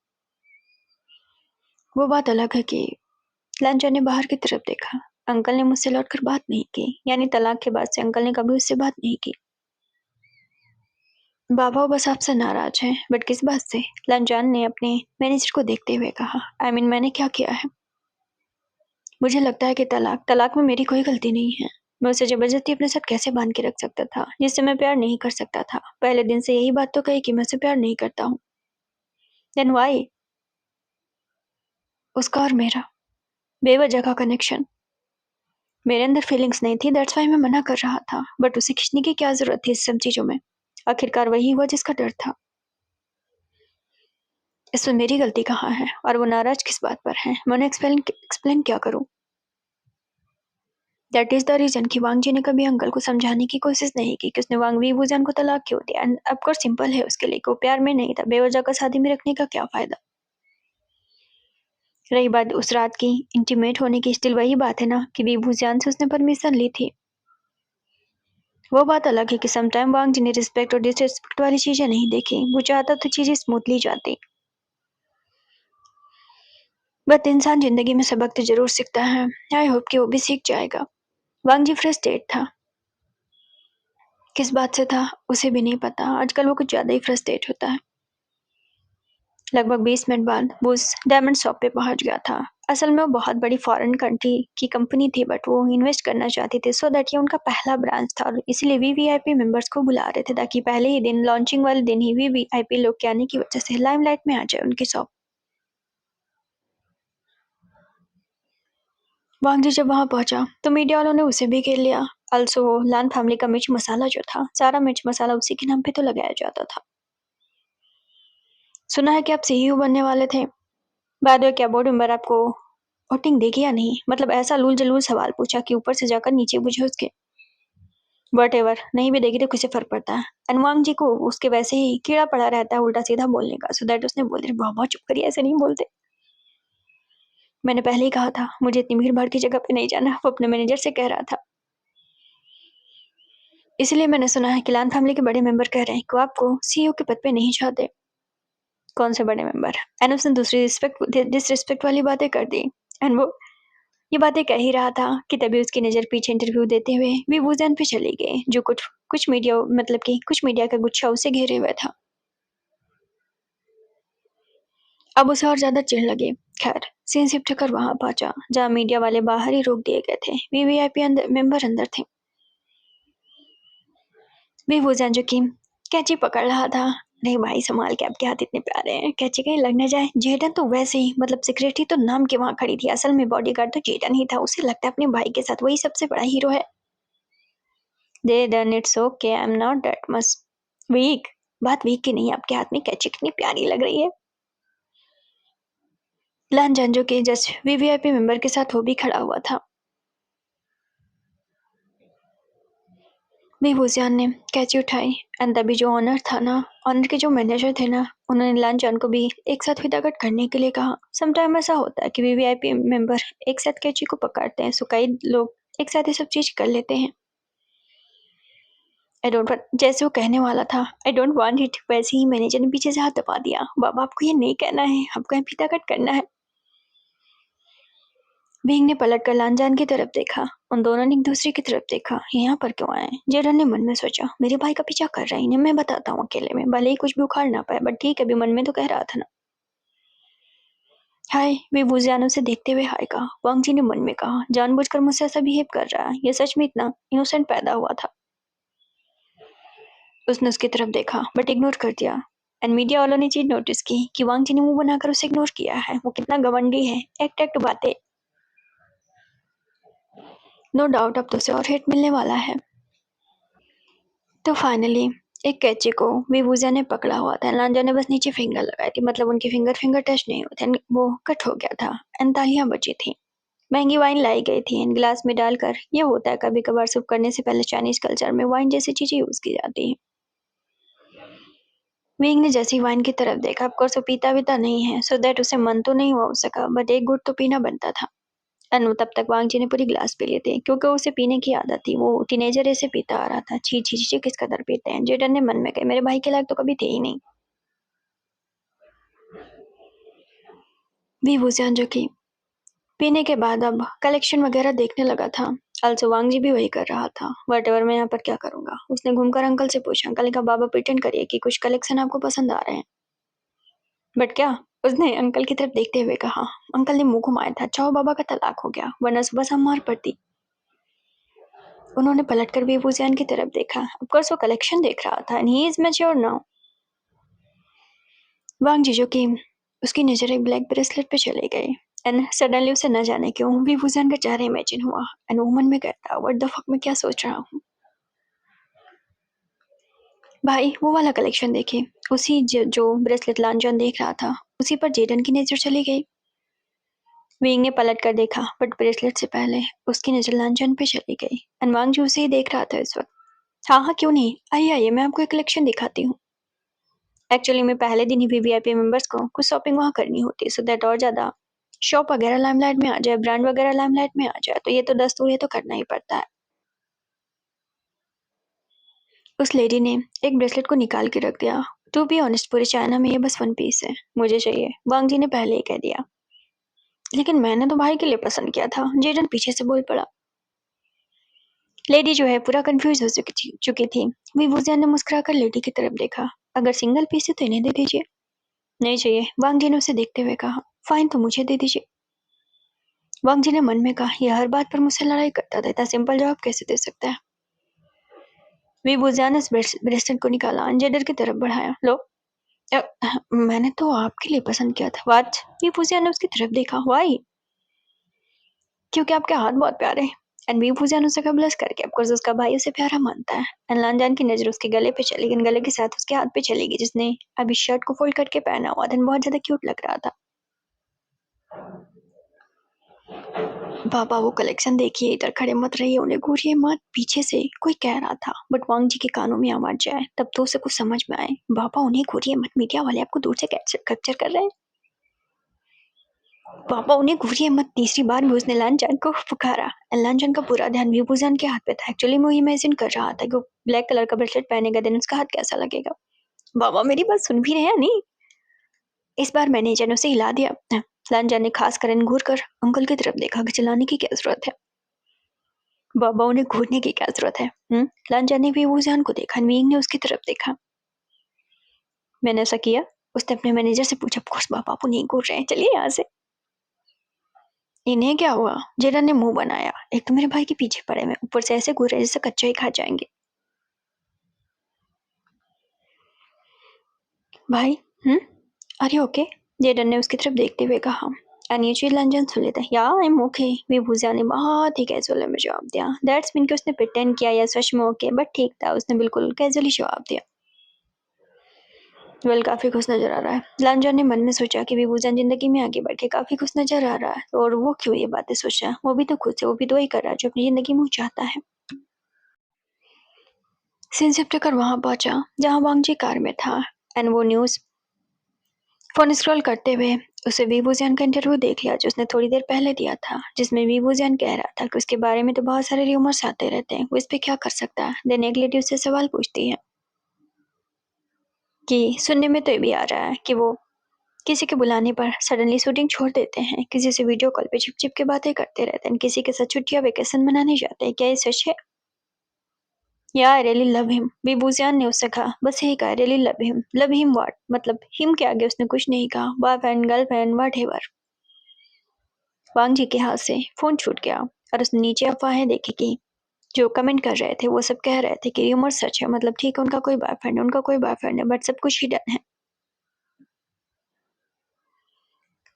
वो बात अलग है कि लांचा ने बाहर की तरफ देखा। अंकल ने मुझसे लौटकर बात नहीं की, यानी तलाक के बाद से अंकल ने कभी उससे बात नहीं की। बाबा वो बस आपसे नाराज हैं। बट किस बात से? लंजान ने अपने मैनेजर को देखते हुए कहा। आई मीन मैंने क्या किया है? मुझे लगता है कि तलाक में मेरी कोई गलती नहीं है। मैं उसे जबरदस्ती अपने साथ कैसे बांध के रख सकता था जिससे मैं प्यार नहीं कर सकता था? पहले दिन से यही बात तो कही कि मैं उसे प्यार नहीं करता हूँ। Then why? उसका और मेरा बेवजह का कनेक्शन। मेरे अंदर फीलिंग्स नहीं थी, दैट्स वाई मैं मना कर रहा था। बट उसे खींचने की क्या जरूरत थी इस सब चीजों में? आखिरकार वही हुआ जिसका डर था। इसमें मेरी गलती कहाँ है? और वो नाराज किस बात पर है? मैं उन्हें एक्सप्लेन क्या करूं? दैट इज द रीजन कि वांग जी ने कभी अंकल को समझाने की कोशिश नहीं की कि उसने वांग वीवुजान को तलाक क्यों दिया। एंड ऑफकोर्स सिंपल है उसके लिए कि वो प्यार में नहीं था। बेवजह का शादी में रखने का क्या फायदा? रही बात उस रात की इंटीमेट होने की, स्टिल वही बात है ना कि वीवुजान से उसने परमिशन ली थी। वो बात अलग है कि समटाइम वांग जी ने रिस्पेक्ट और डिसरिस्पेक्ट वाली चीजें नहीं देखी। वो चाहता तो चीजें स्मूथली जाती। बट इंसान जिंदगी में सबक तो जरूर सीखता है। आई होप कि वो भी सीख जाएगा। वांग जी फ्रस्ट्रेट था। किस बात से था उसे भी नहीं पता। आजकल वो कुछ ज्यादा ही फ्रस्ट्रेट होता है। लगभग 20 मिनट बाद वो उस डायमंड शॉप पे पहुंच गया था। असल में वो बहुत बड़ी फॉरेन कंट्री की कंपनी थी, बट वो इन्वेस्ट करना चाहती थी सो दैट ये उनका पहला ब्रांच था और इसीलिए वीवीआईपी मेंबर्स को बुला रहे थे ताकि पहले ही दिन लॉन्चिंग वाले दिन ही वीवीआईपी लोग के आने की वजह से लाइमलाइट में आ जाए उनकी शॉप। वांग जी जब वहां पहुंचा तो मीडिया वालों ने उसे भी घेर लिया। ऑल्सो लान फैमिली का मिर्च मसाला जो था, सारा मिर्च मसाला उसी के नाम पे तो लगाया जाता था। सुना है कि आप सीईओ बनने वाले थे। बाद में क्या बोर्ड मेंबर आपको वोटिंग देगी या नहीं? मतलब ऐसा लूल जलूल सवाल पूछा कि ऊपर से जाकर नीचे बुझे उसके। वट एवर, नहीं भी देगी तो किसे फर्क पड़ता है। अनुवांग जी को उसके वैसे ही कीड़ा पड़ा रहता है उल्टा सीधा बोलने का, सो दैट उसने बोल दिया बाबा चुप करिए, ऐसे नहीं बोलते। मैंने पहले ही कहा था मुझे इतनी भीड़ भाड़ की जगह पे नहीं जाना, वो अपने मैनेजर से कह रहा था। इसलिए मैंने सुना है कि लान फैमिली के बड़े मेंबर कह रहे हैं कि वो आपको सीईओ के पद पे नहीं चाहते। कौन से बड़े मेंबर? एंड उसने दूसरी डिसरिस्पेक्ट वाली बातें कर दी। एंड वो ये बातें कह ही रहा था कि तभी उसकी नजर पीछे इंटरव्यू देते हुए विभूजन पे चली गई, जो कुछ कुछ मीडिया मतलब कि कुछ मीडिया का गुच्छा उसे घेरे हुए था। अब उसे और ज्यादा चिढ़ लगी। खैर, सीन शिफ्ट कर वहां पहुंचा जहां मीडिया वाले बाहर ही रोक दिए गए थे। वीवीआईपी मेंबर अंदर थे। विभूजन जो कि कैंची पकड़ रहा था। नहीं भाई संभाल के, आपके हाथ इतने प्यारे हैं, कैंची कहीं लग न जाए। जेडन तो वैसे ही मतलब सिक्योरिटी तो नाम के वहां खड़ी थी, असल में बॉडीगार्ड तो जेडन ही था। उसे लगता है अपने भाई के साथ वही सबसे बड़ा हीरो है। Then it's okay, I am not that much weak. बात वीक की नहीं, आपके हाथ में कैंची कितनी प्यारी लग रही है। लांजान जो कि जस्ट वीवीआईपी मेंबर के साथ वो भी खड़ा हुआ था। विभूषण ने कैची उठाई एंड तभी जो ऑनर था ना, ऑनर के जो मैनेजर थे ना, उन्होंने लांजान को भी एक साथ विदागत करने के लिए कहा। समटाइम ऐसा होता है कि वीवीआईपी मेंबर एक साथ कैची को पकड़ते हैं, सो कई लोग एक साथ ये सब चीज कर लेते हैं। आई डोंट जैसे वो कहने वाला था आई डोंट वांट इट, वैसे ही मैनेजर ने पीछे से हाथ दबा दिया। बाबा आपको ये नहीं कहना है, आपको यहाँ फीता कट करना है। विंग ने पलटकर लांजान की तरफ देखा। उन दोनों ने एक दूसरे की तरफ देखा। यहाँ पर क्यों आए? जेडन ने मन में सोचा, मेरे भाई का पीछा कर रही है, मैं बताता हूँ अकेले में, भले ही कुछ भी उखाड़ ना पाए, बट ठीक है, अभी मन में तो कह रहा था ना। हाय, वे बुजियानो से देखते हुए हाय कहा। वांग जी ने मन में कहा, जानबूझकर मुझसे ऐसा बिहेव कर रहा है, ये सच में इतना इनोसेंट पैदा हुआ था। उसने उसकी तरफ देखा बट इग्नोर कर दिया। एंड मीडिया वालों ने चीज नोटिस की कि वांग जी ने मुंह बनाकर उसे इग्नोर किया है। वो कितना घमंडी है, एक्ट बातें। नो डाउट अब तो उसे और हिट मिलने वाला है। तो फाइनली एक कैची को विभूजा ने पकड़ा हुआ था। लांजा ने बस नीचे फिंगर लगाई थी, मतलब उनकी फिंगर टच नहीं होते, वो कट हो गया था। एंड तालियां बची थी। महंगी वाइन लाई गई थी एंड गिलास में डालकर। ये होता है कभी कभार, सूप करने से पहले चाइनीज कल्चर में वाइन जैसी चीजें यूज की जाती है। विंग ने जैसी वाइन की तरफ देखा, ऑफकोर्स वो पीता वीता नहीं है, सो दैट उसे मन तो नहीं हुआ सका, बट एक घुट तो पीना बनता था। अनु तब तक वांग जी ने पूरी गिलास पी लिए थे, क्योंकि उसे पीने की आदत थी। वो टीनेजर ऐसे पीता आ रहा था। छी छी छी, किस कदर पीते हैं। जेडन ने मन में कहा, मेरे भाई के लायक तो कभी थे ही नहीं। विभूषण जो कि पीने के बाद अब कलेक्शन वगैरह देखने लगा था। also वांग जी भी वही कर रहा था। वट एवर, मैं यहाँ पर क्या करूंगा। उसने घूमकर अंकल से पूछा। अंकल ने कहा, बाबा प्रिटेंड करिए कि कुछ कलेक्शन आपको पसंद आ रहे हैं। बट क्या? उसने अंकल की तरफ देखते हुए कहा। अंकल ने मुंह घुमाया था। चाहो बाबा का तलाक हो गया, वरना सुबह शाम मार पड़ती। उन्होंने पलटकर विभूषण की तरफ देखा। ऑफकोर्स वो कलेक्शन देख रहा था and he is mature now. Wangji जो कि उसकी नजर एक ब्लैक ब्रेसलेट पे चले गई एंड सडनली उसे न जाने क्यों विभूषण का चेहरा इमेजिन हुआ। एंड वो मन में कहता, व्हाट द फक, मैं क्या सोच रहा हूँ। भाई वो वाला कलेक्शन देखे। उसी जो ब्रेसलेट लांजन देख रहा था, उसी पर जेडन की नजर चली गई। विंग ने पलट कर देखा, बट ब्रेसलेट से पहले उसकी नजर लांजन पे चली गई। एंड वांग जी उसे ही देख रहा था इस वक्त। हाँ हाँ, क्यों नहीं, आइए आइए, मैं आपको एक कलेक्शन दिखाती हूँ। एक्चुअली मैं पहले दिन ही वीवीआईपी मेंबर्स को कुछ शॉपिंग वहाँ करनी होती है, सो दैट और ज़्यादा शॉप वगैरह लाइमलाइट में आ जाए, ब्रांड वगैरह लाइमलाइट में आ जाए, तो ये तो दस्तूर है, तो करना ही पड़ता है। उस लेडी ने एक ब्रेसलेट को निकाल के रख दिया। टू बी ऑनेस्ट, पूरे चाइना में ये बस वन पीस है, मुझे चाहिए, वांग जी ने पहले ही कह दिया। लेकिन मैंने तो भाई के लिए पसंद किया था, जेडन पीछे से बोल पड़ा। लेडी जो है पूरा कंफ्यूज हो चुकी थी। विभूषण ने मुस्कुराकर लेडी की तरफ देखा। अगर सिंगल पीस है तो इन्हें दे दीजिए। नहीं चाहिए, वांग जी ने उसे देखते हुए कहा। फाइन, तो मुझे दे दीजिए। वांग जी ने मन में कहा, यह हर बात पर मुझसे लड़ाई करता था, इतना सिंपल जवाब कैसे दे सकता है। विभूषण ने ब्रेसलेट को निकाला, जेडर की तरफ बढ़ाया। लो। अ, मैंने तो आपके लिए पसंद किया था। वाट? विभूषण ने उसकी तरफ देखा। वाई? क्योंकि आपके हाथ बहुत प्यारे हैं। एंड विभूषण उसे ब्लश करके, ऑफकोर्स उसका भाई उसे प्यारा मानता है। एंड लांजान की नजर उसके गले पे चली गई, गले के साथ उसके हाथ पे चली गई, जिसने अभी शर्ट को फोल्ड करके पहना हुआ था। बहुत ज्यादा क्यूट लग रहा था। बाबा वो कलेक्शन देखिए, इधर खड़े मत रहिए, उन्हें घूरिए मत, पीछे से कोई कह रहा था। बट वांग जी के कानों में आवाज जाए तब तो उसे कुछ समझ में आए। बाबा उन्हें घूरिए मत, मीडिया वाले आपको दूर से कैप्चर कर रहे हैं। पापा उन्हें घूरिए मत, तीसरी बार भी उसने लांजान को पुकारा। लांजान का पूरा ध्यान विभूषण के हाथ पे था। एक्चुअली मैं इमेजिन कर रहा था कि ब्लैक कलर का ब्रेसलेट पहनेगा, देन उसका हाथ कैसा लगेगा। बाबा मेरी बात सुन भी रहे हैं नहीं। इस बार मैनेजर ने उसे हिला दिया। लांजान ने खास कर घूर कर अंकल की तरफ देखा कि चिल्लाने की क्या जरूरत है। बाबा उन्हें घूरने की क्या जरूरत है। लांजान ने विभूषण को देखा, मींग ने उसकी तरफ देखा। मैंने ऐसा किया? उसने अपने मैनेजर से पूछा। ऑफकोर्स बाबा, आप नहीं घूर रहे हैं, चलिए यहाँ से। इन्हें क्या हुआ? जेडन ने मुंह बनाया। एक तो मेरे भाई के पीछे पड़े हुए, ऊपर से ऐसे घूर रहे जैसे कच्चा ही खा जाएंगे। भाई, अरे ओके? जेडन ने उसकी तरफ देखते हुए कहा। अनियचित लंजन सुन लेते हैं, या आई एम ओके। विभूजा ने बहुत ही कैजुअल में जवाब दिया। दैट्स मीन कि उसने प्रिटेंड किया या सच में ओके, बट ठीक था, उसने बिल्कुल कैजुअली जवाब दिया। वेल काफ़ी खुश नज़र आ रहा है। लांजा ने मन में सोचा कि विभूजन ज़िंदगी में आगे बढ़ के काफ़ी खुश नज़र आ रहा है, और वो क्यों ये बातें सोच रहा है? वो भी तो खुश है, वो भी तो वही कर रहा है जो अपनी ज़िंदगी में वो चाहता है। सीन शिफ्ट होकर वहाँ पहुँचा जहाँ वांगजी कार में था, एंड वो न्यूज़ फ़ोन स्क्रॉल करते हुए उसे विभूजन का इंटरव्यू देख लिया जो उसने थोड़ी देर पहले दिया था, जिसमें विभूजन कह रहा था कि उसके बारे में तो बहुत सारे रूमर्स आते रहते हैं, वो इस पे क्या कर सकता है। देन एक लेडी उससे सवाल पूछती है कि सुनने में तो ये भी आ रहा है कि वो किसी के बुलाने पर सडनली शूटिंग छोड़ देते हैं, किसी से वीडियो कॉल पे छिप-छिप के बातें करते रहते हैं, किसी के साथ छुट्टियाँ वेकेशन मनाने जाते हैं। क्या ये सच है? या आई रियली लव हिम, विभूतियान ने उससे कहा, बस यही कहा, रियली लव हिम व्हाट? मतलब हिम के आगे उसने कुछ नहीं कहा, बॉयफ्रेंड, गर्लफ्रेंड, व्हाटएवर। वांग जी के हाथ से फोन छूट गया और उसने नीचे अफवाहें देखी कि जो कमेंट कर रहे थे वो सब कह रहे थे कि रूमर सच है, मतलब ठीक है उनका कोई बॉयफ्रेंड है, बट सब कुछ हिडन है।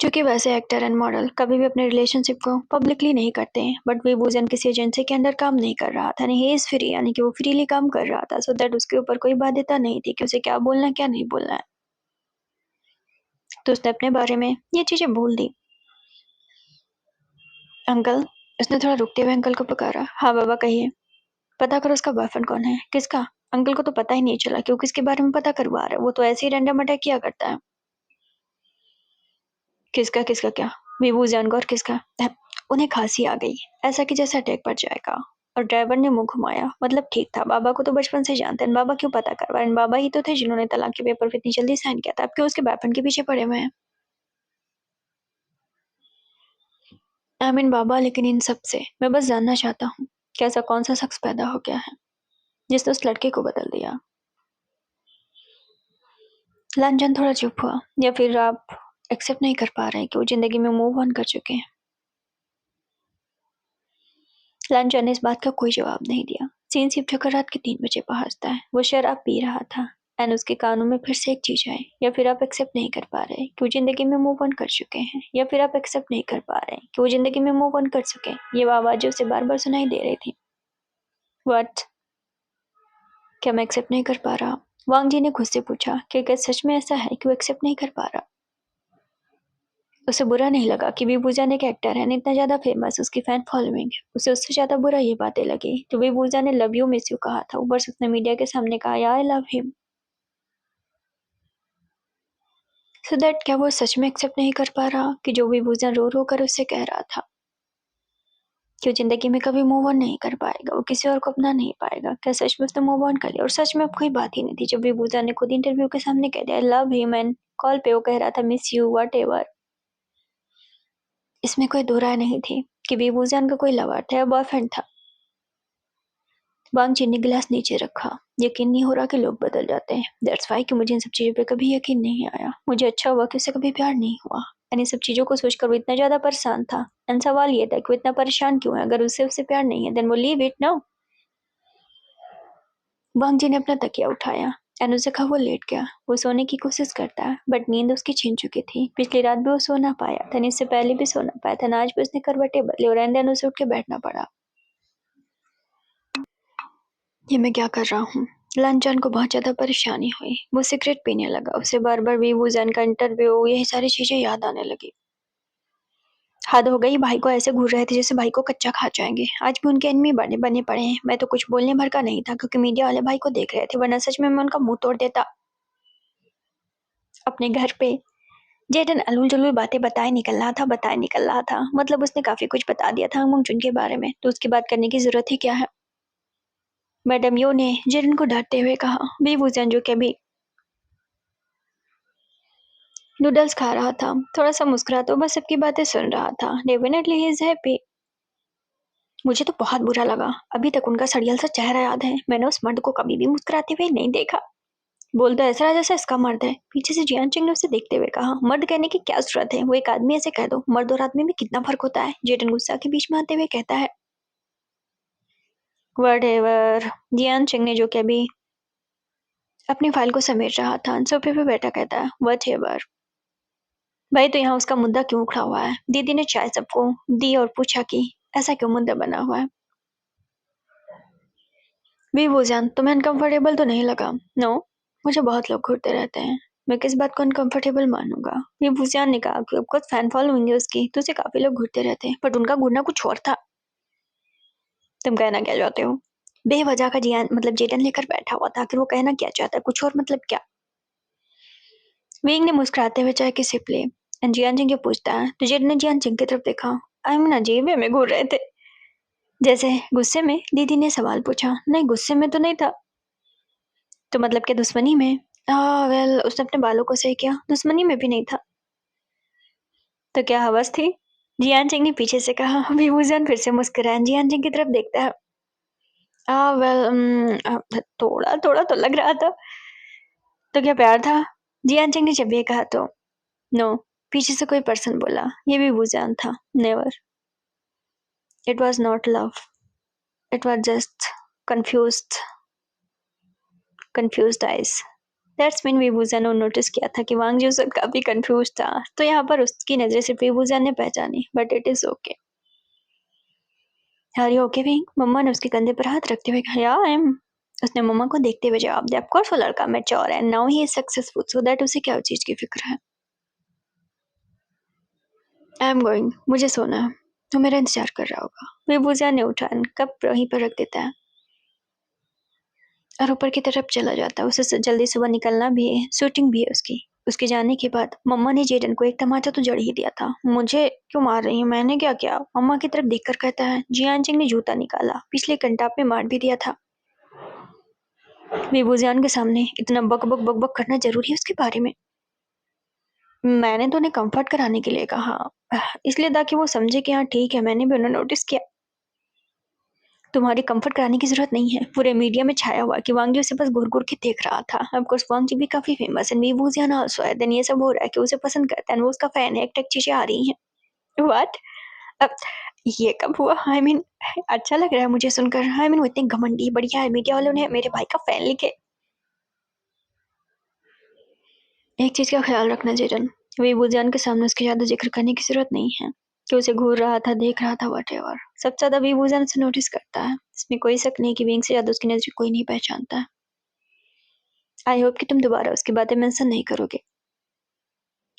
क्योंकि वैसे एक्टर एंड मॉडल कभी भी अपने रिलेशनशिप को पब्लिकली नहीं करते हैं, बट विभूजन किसी एजेंसी के अंडर काम नहीं कर रहा था, ही इज फ्री, यानी कि वो फ्रीली काम कर रहा था, सो दैट उसके ऊपर कोई बाध्यता नहीं थी कि उसे क्या बोलना है क्या नहीं बोलना है। तो उसने अपने बारे में ये चीजें बोल दी। अंकल, उसने थोड़ा रुकते हुए अंकल को पुकारा। हाँ बाबा कहिए। पता करो उसका बॉयफ्रेंड कौन है। किसका? अंकल को तो पता ही नहीं चला कि वो किसके बारे में पता करवा रहा है, वो तो ऐसे ही रैंडम अटैक किया करता है। किसका किसका क्या? विभूजन को और किसका? उन्हें खांसी आ गई, ऐसा कि जैसे अटैक पड़ जाएगा। और ड्राइवर ने मुंह घुमाया, मतलब ठीक था, बाबा को तो बचपन से जानते हैं, बाबा क्यों पता करवा रहे हैं, बाबा ही तो थे जिन्होंने तलाक के पेपर पे इतनी जल्दी साइन किया था, अब क्यों उसके बॉयफ्रेंड के पीछे पड़े हुए हैं? आई मीन बाबा, लेकिन इन सब से मैं बस जानना चाहता हूँ कि ऐसा कौन सा शख्स पैदा हो गया है जिसने उस लड़के को बदल दिया? लांछन थोड़ा चुप हुआ। या फिर आप एक्सेप्ट नहीं कर पा रहे हैं कि वो जिंदगी में मूव ऑन कर चुके हैं? लांछन ने इस बात का कोई जवाब नहीं दिया। सीन शिफ्ट होकर रात के 3 बजे पहुंचता है। वो शराब पी रहा था, एंड उसके कानों में फिर से एक चीज आई। या फिर आप एक्सेप्ट नहीं कर पा रहे कि वो जिंदगी में मूव ऑन कर चुके हैं, या फिर आप एक्सेप्ट नहीं कर पा रहे कि वो जिंदगी में मूव ऑन कर चुके हैं। ये आवाज उसे बार बार सुनाई दे रही थी। व्हाट? क्या मैं एक्सेप्ट नहीं कर पा रहा? वांग जी ने खुद से पूछा कि क्या सच में ऐसा है कि वो एक्सेप्ट नहीं कर पा रहा? उसे बुरा नहीं लगा कि विभूजा एक एक्टर है, इतना ज्यादा फेमस, उसकी फैन फॉलोइंग है। उसे उससे ज्यादा बुरा ये बातें लगी तो विभूजा ने लव यू मिस यू कहा था, ऊपर से उसने मीडिया के सामने कहा I love him. So that क्या वो सच में एक्सेप्ट नहीं कर पा रहा कि जो विभूजा रो रो कर उससे कह रहा था कि वो जिंदगी में कभी मूव ऑन नहीं कर पाएगा, वो किसी और को अपना नहीं पाएगा? क्या सच में उसने मूव ऑन कर लिया? और सच में अब कोई बात ही नहीं थी जब विभूजा ने खुद इंटरव्यू के सामने कह दिया I love him, and call पे वो कह रहा था मिस यू वट एवर। इसमें कोई दो राय नहीं थी कि विभूजन का कोई लवर था या बॉयफ्रेंड था। वांग ने गिलास नीचे रखा। यकीन नहीं हो रहा कि लोग बदल जाते हैं। दैट्स वाई कि मुझे इन सब चीज़ों पे कभी यकीन नहीं आया। मुझे अच्छा हुआ कि उससे कभी प्यार नहीं हुआ। एंड इन सब चीज़ों को सोचकर वो इतना ज़्यादा परेशान था। एंड सवाल ये था कि वो इतना परेशान क्यों है? अगर उससे प्यार नहीं है देन वो लीव इट नाउ। वांग जी ने अपना तकिया उठाया एंड उसे कहा वो लेट गया। वो सोने की कोशिश करता है बट नींद उसकी छीन चुकी थी। पिछली रात भी वो सो ना पाया था, इससे पहले भी सो ना पाया था, आज भी उसने करवटें बदली और एंड उसे उठ के बैठना पड़ा। ये मैं क्या कर रहा हूँ? लांचन को बहुत ज़्यादा परेशानी हुई। वो सिगरेट पीने लगा। उसे बार-बार विभूजन का इंटरव्यू, यही सारी चीज़ें याद आने लगी। हद हो गई, भाई को ऐसे घूर रहे थे जैसे भाई को कच्चा खा जाएंगे। आज भी उनके एनिमी बने बने पड़े हैं। मैं तो कुछ बोलने भर का नहीं था क्योंकि मीडिया वाले भाई को देख रहे थे, वरना सच में मैं उनका मुंह तोड़ देता। अपने घर पे जेडन अलूल-जुलूल बातें बताए निकल रहा था। मतलब उसने काफ़ी कुछ बता दिया था अमंगचुन के बारे में, तो उसकी बात करने की ज़रूरत ही क्या है? मैडम यो ने जेडन को डांटते हुए कहा। विभूजन जो कि अभी नूडल्स खा रहा था, थोड़ा सा मुस्कुरा तो बस सबकी बातें सुन रहा था। Definitely he is happy. मुझे तो बहुत बुरा लगा। अभी तक उनका सड़ियल सा चेहरा याद है। मैंने उस मर्द को कभी भी मुस्कुराते हुए नहीं देखा। बोल तो ऐसा रहा जैसे इसका मर्द है। पीछे से जियान चिंग ने उसे देखते हुए कहा, मर्द कहने की क्या जरूरत है, वो एक आदमी ऐसे कह दो। मर्द और आदमी में कितना फर्क होता है? जेडन गुस्सा के बीच में आते हुए कहता है। वट जियान चिंग ने जो कि अभी अपनी फाइल को समेट रहा था सोफे पे बैठा कहता है, वट भाई तो यहाँ उसका मुद्दा क्यों उखड़ा हुआ है? दीदी ने चाय सबको दी और पूछा कि ऐसा क्यों मुद्दा बना हुआ है? विभूजन, तुम्हें अनकंफर्टेबल तो नहीं लगा? नो, मुझे बहुत लोग घूरते रहते हैं। मैं किस बात को अनकंफर्टेबल मानूंगा? ये भूसियान ने कहा कि ऑफकोर्स फैन फॉलोइंग है उसकी, तो उसे काफी लोग घूरते रहते हैं, बट उनका घूरना कुछ और था। तुम कहना क्या चाहते हो? बेवजह का जियान मतलब जेडन लेकर बैठा हुआ था, आखिर वो कहना क्या चाहता है, कुछ और मतलब क्या? विंग ने मुस्कुराते हुए चाय की सिप ली। जियान जिंग पूछता है, तो जेडन ने जियान जिंग की तरफ देखा। आई मीन अजीब वे में घूर रहे थे, जैसे गुस्से में। दीदी ने सवाल पूछा। नहीं, गुस्से में तो नहीं था। तो मतलब क्या दुश्मनी में? वेल उसने अपने बालों को सही किया, दुश्मनी में भी नहीं था। तो क्या हवस थी? जियान जिंग ने पीछे से कहा। विभूजन फिर से मुस्कुराया, जियान जिंग की तरफ देखता है। वेल थोड़ा थोड़ा तो लग रहा था। तो क्या प्यार था? जियान जिंग ने जब ये कहा तो नो, पीछे से कोई पर्सन बोला। ये भी वुजान था। Never, it was not love, it was just confused confused eyes. That's mean Wei Wuxian ने नोटिस किया था कि वांग जूसर काफी कंफ्यूज था, तो यहाँ पर उसकी नजरें सिर्फ विभूजन ने पहचानी। But it is okay. Are you okay भी? मम्मा ने उसके कंधे पर हाथ रखते हुए कहा। I M. उसने मम्मा को देखते हुए जवाब दिया। ऑफ कोर्स वो लड़का मैच्योर है, now he is successful, so that उसे क्या चीज की फिक्र है। आई एम गोइंग, मुझे सोना है, तो मेरा इंतजार कर रहा होगा। विभूजन ने उठा कप वहीं पर रख देता है और ऊपर की तरफ चला जाता है। उसे जल्दी सुबह निकलना भी है, शूटिंग भी है उसकी। उसके जाने के बाद मम्मा ने जेडन को एक तमाचा तो जड़ ही दिया था। मुझे क्यों मार रही है? मैंने क्या किया? मम्मा की तरफ देखकर कहता है। जियान चिंग ने जूता निकाला, पिछले कंटाप में मार भी दिया था। विभूजियान के सामने इतना बक बक बक बक करना जरूरी है उसके बारे में? मैंने तो उन्हें कंफर्ट कराने के लिए कहा, इसलिए ताकि वो समझे कि हाँ ठीक है, मैंने भी उन्हें नोटिस किया। तुम्हारी कंफर्ट कराने की जरूरत नहीं है। पूरे मीडिया में छाया हुआ कि वांग जी उसे बस घूर घूर के देख रहा था। ऑफ कोर्स वांग जी भी काफी फेमस है, विभूजियान आल्सो है। देन ये सब हो रहा है कि उसे पसंद करता है, वो उसका फैन है। एक चीजें आ रही हैं। व्हाट? अब ये कब हुआ? आई मीन अच्छा लग रहा है मुझे सुनकर। आई मीन वो इतने घमंडी, बढ़िया है, मीडिया वालों ने मेरे भाई का फैन लिखे। एक चीज का ख्याल रखना जेरन, विभूजियान के सामने उसके ज्यादा जिक्र करने की जरूरत नहीं है कि उसे घूर रहा था, देख रहा था, वटेवर। सबसे ज्यादा विभूजियान उसे नोटिस करता है। इसमें कोई शक नहीं कि विंग से ज्यादा उसकी नजर कोई नहीं पहचानता है। आई होप कि तुम दोबारा उसकी बातें मेंशन नहीं करोगे।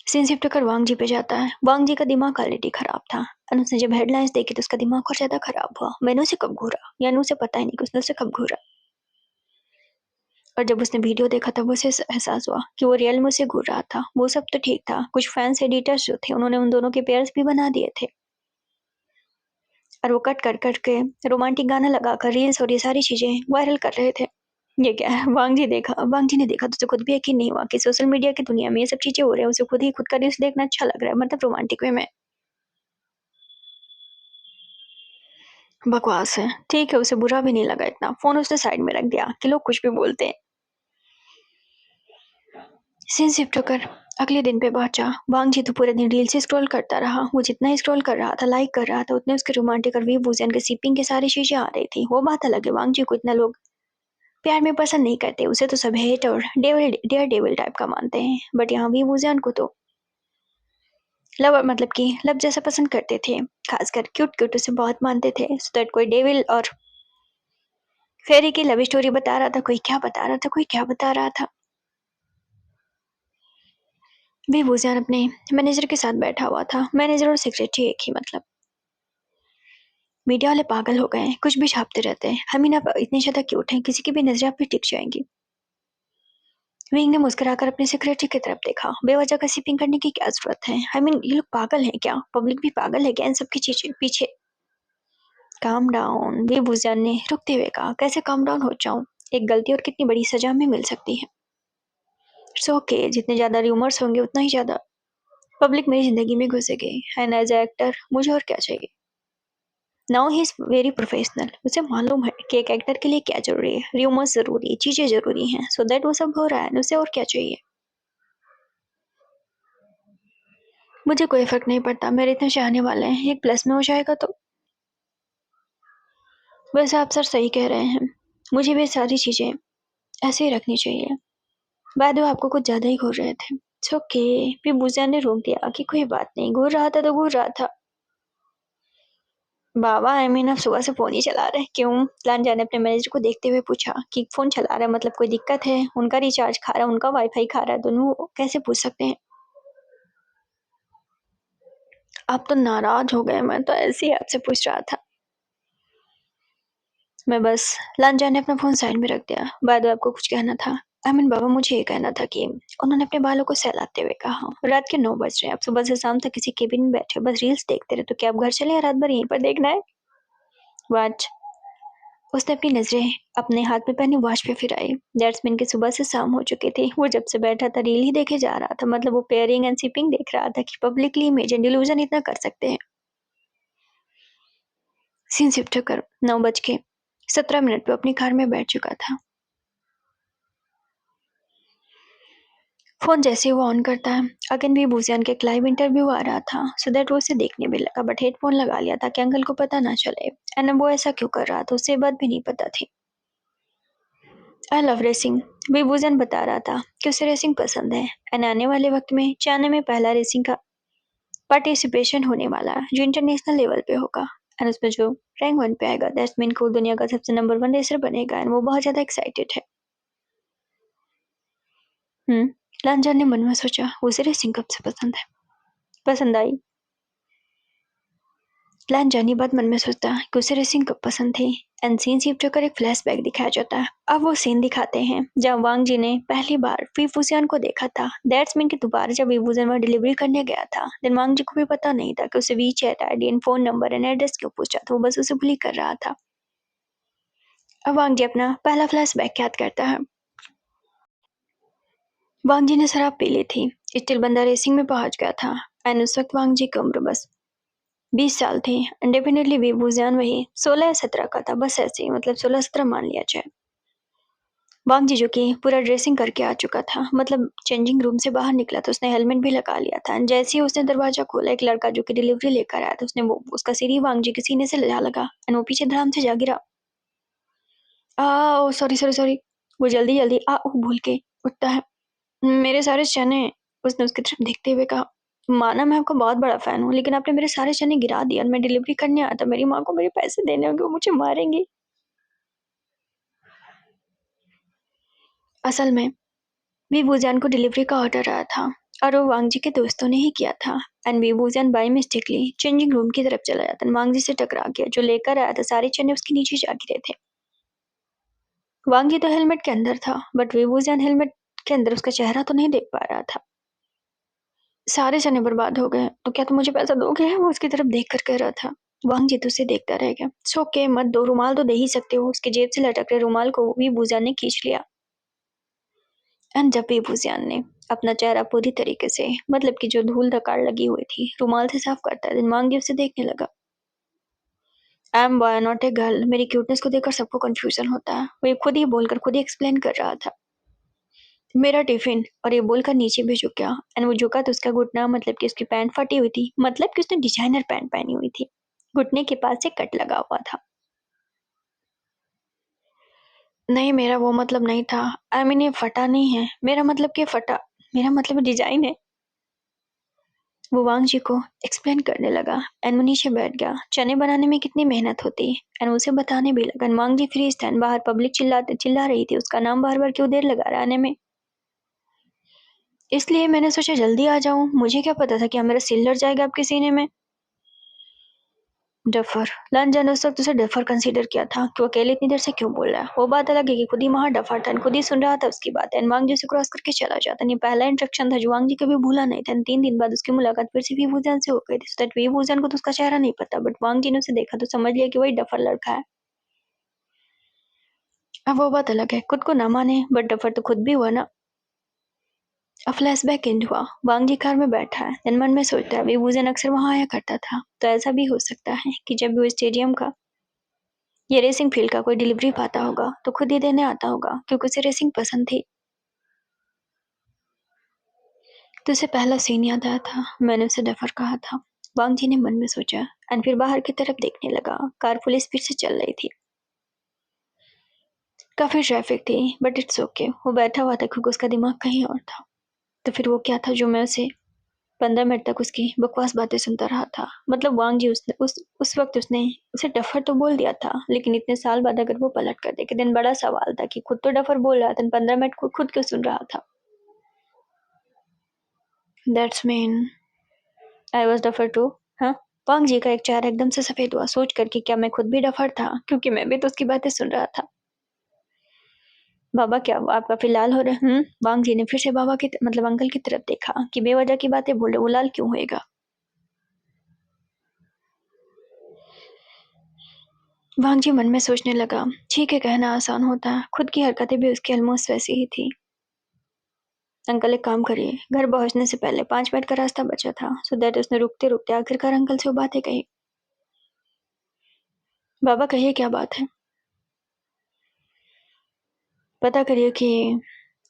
सीन शिफ्ट होकर वांग जी पे जाता है। वांग जी का दिमाग ऑलरेडी खराब था और उसने जब हेडलाइंस देखी तो उसका दिमाग और ज्यादा खराब हुआ। मैंने उसे कब घूरा, यानी उसे पता ही नहीं कि उसने उसे कब घूरा। और जब उसने वीडियो देखा तब उसे एहसास हुआ कि वो रियल में उसे घूर रहा था। वो सब तो ठीक था, कुछ फैंस एडिटर्स जो थे उन्होंने उन दोनों के पेयर्स भी बना दिए थे और वो कट कर कट के रोमांटिक गाना लगाकर रील्स और ये सारी चीजें वायरल कर रहे थे। ये क्या है? वांग जी ने देखा तो उसे खुद भी यकीन नहीं हुआ कि सोशल मीडिया की दुनिया में ये सब चीजें हो रही है। उसे खुद ही खुद का रील्स देखना अच्छा लग रहा है, मतलब रोमांटिक वे में। बकवास है। ठीक है, उसे बुरा भी नहीं लगा इतना। फोन उसने साइड में रख दिया कि लोग कुछ भी बोलते हैं। सीन शिफ्ट होकर अगले दिन पे पहुंचा। वांग जी तो पूरे दिन रील से स्क्रॉल करता रहा। वो जितना ही स्क्रॉल कर रहा था, लाइक कर रहा था, उतने उसके रोमांटिक और वीवूजन के सीपिंग की सारी चीजें आ रही थी। वो बात अलग है, वांग जी को इतना लोग प्यार में पसंद नहीं करते। उसे तो सब हेट और डेविल डेयर डेविल टाइप का मानते हैं। बट यहाँ वीवूजन को तो लव मतलब कि लव जैसा पसंद करते थे। खासकर क्यूट क्यूट उसे बहुत मानते थे। सो दैट कोई डेविल और फेरी की लव स्टोरी बता रहा था, कोई क्या बता रहा था, कोई क्या बता रहा था। विभूजियान अपने मैनेजर के साथ बैठा हुआ था। मैनेजर और सेक्रेटरी एक ही मतलब। मीडिया वाले पागल हो गए हैं, कुछ भी छापते रहते हैं। हमीना आप इतनी ज्यादा क्यूट हैं, किसी की भी नजर आप पे टिक जाएंगी। विंग ने मुस्कुराकर अपने सेक्रेटरी की तरफ देखा। बेवजह का सिपिंग करने की क्या जरूरत है? आई मीन ये लोग पागल हैं क्या? पब्लिक भी पागल है क्या इन सबकी चीजें पीछे? काम डाउन, विभूजियान ने रुकते हुए कहा। कैसे काम डाउन हो जाऊं? एक गलती और कितनी बड़ी सजा में मिल सकती है। इट्स ओके, जितने ज्यादा र्यूमर्स होंगे उतना ही ज्यादा पब्लिक मेरी जिंदगी में घुसेगी। एंड एज एक्टर मुझे और क्या चाहिए? Now he is very professional. उसे मालूम है कि एक एक्टर के लिए क्या जरूरी है। र्यूमर्स जरूरी है, चीजें जरूरी हैं, सो दैट वो सब हो रहा है। उसे और क्या चाहिए? मुझे कोई फर्क नहीं पड़ता, मेरे इतने चाहने वाले हैं, एक प्लस में हो जाएगा तो। वैसे आप सर सही कह रहे हैं, मुझे भी सारी चीजें ऐसे ही रखनी चाहिए। बाद में आपको कुछ ज्यादा ही घूर रहे थे। It's okay. फिर बुजिया ने रोक दिया कि कोई बात नहीं, घूर रहा था तो घूर रहा था। बाबा आई मीन आप सुबह से फ़ोन ही चला रहे हैं, क्यों? लांजा ने अपने मैनेजर को देखते हुए पूछा कि फ़ोन चला रहा है मतलब कोई दिक्कत है? उनका रिचार्ज खा रहा है, उनका वाईफ़ाई खा रहा है, दोनों कैसे पूछ सकते हैं? आप तो नाराज़ हो गए, मैं तो ऐसे ही आपसे पूछ रहा था। मैं बस लांजा ने अपना फ़ोन साइड में रख दिया। बाय द वे आपको कुछ कहना था? आई मीन बाबा मुझे ये कहना था कि उन्होंने अपने बालों को सहलाते हुए कहा, रात के 9 बज रहे हैं, आप सुबह से शाम तक किसी केबिन में बैठे हो, बस रील्स देखते रहे, तो क्या आप घर चले या रात भर यहीं पर देखना है? व्हाट? उसने अपनी नज़रें अपने हाथ में पहनी वॉच पे फिराई। दैट्स मीन कि सुबह से शाम हो चुकी थी। वो जब से बैठा था रील ही देखे जा रहा था, मतलब वो पेयरिंग एंड शिपिंग देख रहा था कि पब्लिकली इमेजिन डिल्यूजन इतना कर सकते हैं। सीन शिफ्ट कर 9:17 पे अपनी कार में बैठ चुका था। फ़ोन जैसे ही वो ऑन करता है, अगेन भी बुसियान के एक लाइव इंटरव्यू आ रहा था, सो दैट वो उसे देखने भी लगा, बट हेडफ़ोन लगा लिया ताकि अंकल को पता ना चले। एंड वो ऐसा क्यों कर रहा था, उसे ये बात भी नहीं पता थी। आई लव रेसिंग, विभूजन बता रहा था कि उसे रेसिंग पसंद है एंड आने वाले वक्त में चाइना में पहला रेसिंग का पार्टिसिपेशन होने वाला है जो इंटरनेशनल लेवल पे होगा एंड उसमें जो रैंक 1 पे आएगा दैट्स मीन को दुनिया का सबसे नंबर 1 रेसर बनेगा एंड वो बहुत ज़्यादा एक्साइटेड है। लांजा ने मन में सोचा उसे रेसिंग कब से पसंद आई। लांजानी बात मन में सोचता कि उसे रेसिंग कब पसंद थी एंड सीन शिफ्ट होकर एक फ्लैशबैक दिखाया जाता है। अब वो सीन दिखाते हैं जब वांग जी ने पहली बार वीवूजियान को देखा था। दैट्स मीन कि दोबारा जब वीवूजियान वहाँ डिलीवरी करने गया था, देन वांग जी को भी पता नहीं था कि उसे WeChat ID and phone number and address क्यों पूछा था, वो बस उसे बुली कर रहा था। अब वांग जी अपना पहला फ्लैशबैक याद करता है। वांग जी ने शराब पी ली थी, स्टिल बंदा रेसिंग में पहुंच गया था एंड उस वक्त वांग जी की उम्र बस 20 साल थे। डेफिनेटली विभूजियान वही 16 या 17 का था, बस ऐसे ही, मतलब 16-17 मान लिया जाए। वांग जी जो कि पूरा ड्रेसिंग करके आ चुका था, मतलब चेंजिंग रूम से बाहर निकला तो उसने हेलमेट भी लगा लिया था। जैसे ही उसने दरवाजा खोला, एक लड़का जो कि डिलीवरी लेकर आया था, उसने वो उसका सिर ही वांग जी के सीने से जा लगा एंड वो पीछे धड़ाम से जा गिरा। ओ सॉरी सॉरी सॉरी। वो जल्दी जल्दी भूल के उठता है। मेरे सारे चने, उसने उसकी तरफ देखते हुए कहा, माना मैं आपका बहुत बड़ा फैन हूँ, लेकिन आपने मेरे सारे चने गिरा दिए और मैं डिलीवरी करने आया था, मेरी माँ को मेरे पैसे देने होंगे, वो मुझे मारेंगी। असल में वीवूजियान को डिलीवरी का ऑर्डर आया था और वो वांग जी के दोस्तों ने ही किया था and Wei Wuxian by mistakely changing room की तरफ चला जाता है। वांग जी से टकरा गया, जो लेकर आया था सारे चने उसके नीचे जा गिरे थे। वांग जी तो हेलमेट के अंदर था, बट वीवूजियान हेलमेट के अंदर उसका चेहरा तो नहीं देख पा रहा था। सारे चने बर्बाद हो गए, तो क्या तुम मुझे पैसा दोगे? वो उसकी तरफ देख कर कह रहा था। वांग जी तो उसे देखता रह गया। सो के मत दो, रुमाल तो दे ही सकते हो। उसके जेब से लटक रहे रुमाल को वीवूजियान ने खींच लिया एंड जब वीवूजियान ने अपना चेहरा पूरी तरीके से, मतलब कि जो धूल धकार लगी हुई थी, रुमाल से साफ करता है, वांग जी उसे देखने लगा। I am boy not a girl. मेरी क्यूटनेस को देखकर सबको कंफ्यूजन होता है, वो ये खुद ही बोलकर खुद ही एक्सप्लेन कर रहा था। मेरा टिफिन, और ये बोलकर नीचे भी झुक गया एंड वो झुका तो उसका घुटना, मतलब कि उसकी पैंट फटी हुई थी, मतलब कि उसने डिजाइनर पैंट पहनी हुई थी, घुटने के पास से कट लगा हुआ था। नहीं, मेरा वो मतलब नहीं था। आई मीन ये फटा नहीं है, मेरा मतलब कि फटा, मेरा मतलब डिजाइन है। वो वांग जी को एक्सप्लेन करने लगा एंड वो नीचे बैठ गया। चने बनाने में कितनी मेहनत होती है एंड उसे बताने भी लगा। वांग जी फ्री स्टैंड बाहर पब्लिक चिल्ला रही थी उसका नाम बार बार, क्यों देर लगा रहा आने में। इसलिए मैंने सोचा जल्दी आ जाऊं, मुझे क्या पता था कि मेरा सिर लड़ जाएगा आपके सीने में। डफर, लांजा ने उस वक्त उसे डफर कंसीडर किया था कि वो अकेले इतनी देर से क्यों बोल रहा है। वो बात अलग है कि खुद ही वहां डफर था, खुद ही सुन रहा था उसकी बात एंड वांग जी से क्रॉस करके चला जाता। ये पहला इंट्रोडक्शन था जो वांग जी कभी भूला नहीं था। 3 दिन बाद उसकी मुलाकात फिर से वीवूजियान से हो गई थी। सो दैट वीवूजियान को तो उसका चेहरा नहीं पता, बट वांग जी ने उसे देखा तो समझ लिया कि वही डफर लड़का है। अब वो बात अलग है, खुद को ना माने, बट डफर तो खुद भी हुआ ना। अब फ्लैशबैक एंड हुआ। वांग जी कार में बैठा है, दिन मन में सोचता है वीवूजियान अक्सर वहां आया करता था, तो ऐसा भी हो सकता है कि जब भी वो स्टेडियम का ये रेसिंग फील्ड का कोई डिलीवरी पाता होगा तो खुद ही देने आता होगा, क्योंकि उसे रेसिंग पसंद थी। तो उसे पहला सीन याद आया था, मैंने उसे डफर कहा था। वांग जी ने मन में सोचा एंड फिर बाहर की तरफ देखने लगा। कार फुल स्पीड से चल रही थी, काफी ट्रैफिक थी, बट इट्स ओके। वो बैठा हुआ था क्योंकि उसका दिमाग कहीं और था। तो फिर वो क्या था जो मैं उसे 15 मिनट तक उसकी बकवास बातें सुनता रहा था। मतलब वांग जी उस वक्त उसने उसे डफर तो बोल दिया था, लेकिन इतने साल बाद अगर वो पलट कर देखे दिन बड़ा सवाल था कि खुद तो डफर बोल रहा था, 15 मिनट को खुद क्यों सुन रहा था। That's mean I was duffer too. हाँ, वांग जी का एक चेहरा एकदम से सफेद हुआ, सोच कर कि क्या मैं खुद भी डफर था, क्योंकि मैं भी तो उसकी बातें सुन रहा था। बाबा क्या आप काफी लाल हो रहे हैं? वांग जी ने फिर से बाबा की मतलब अंकल की तरफ देखा कि बेवजह की बातें बोल रहे, वो लाल क्यों होएगा। वांग जी मन में सोचने लगा, ठीक है कहना आसान होता है, खुद की हरकतें भी उसकी ऑलमोस्ट वैसी ही थी। अंकल एक काम करिए, घर पहुंचने से पहले 5 मिनट का रास्ता बचा था, सो दैट उसने रुकते रुकते आखिरकार अंकल से वो बातें कही। बाबा कहिए क्या बात है। पता करिए कि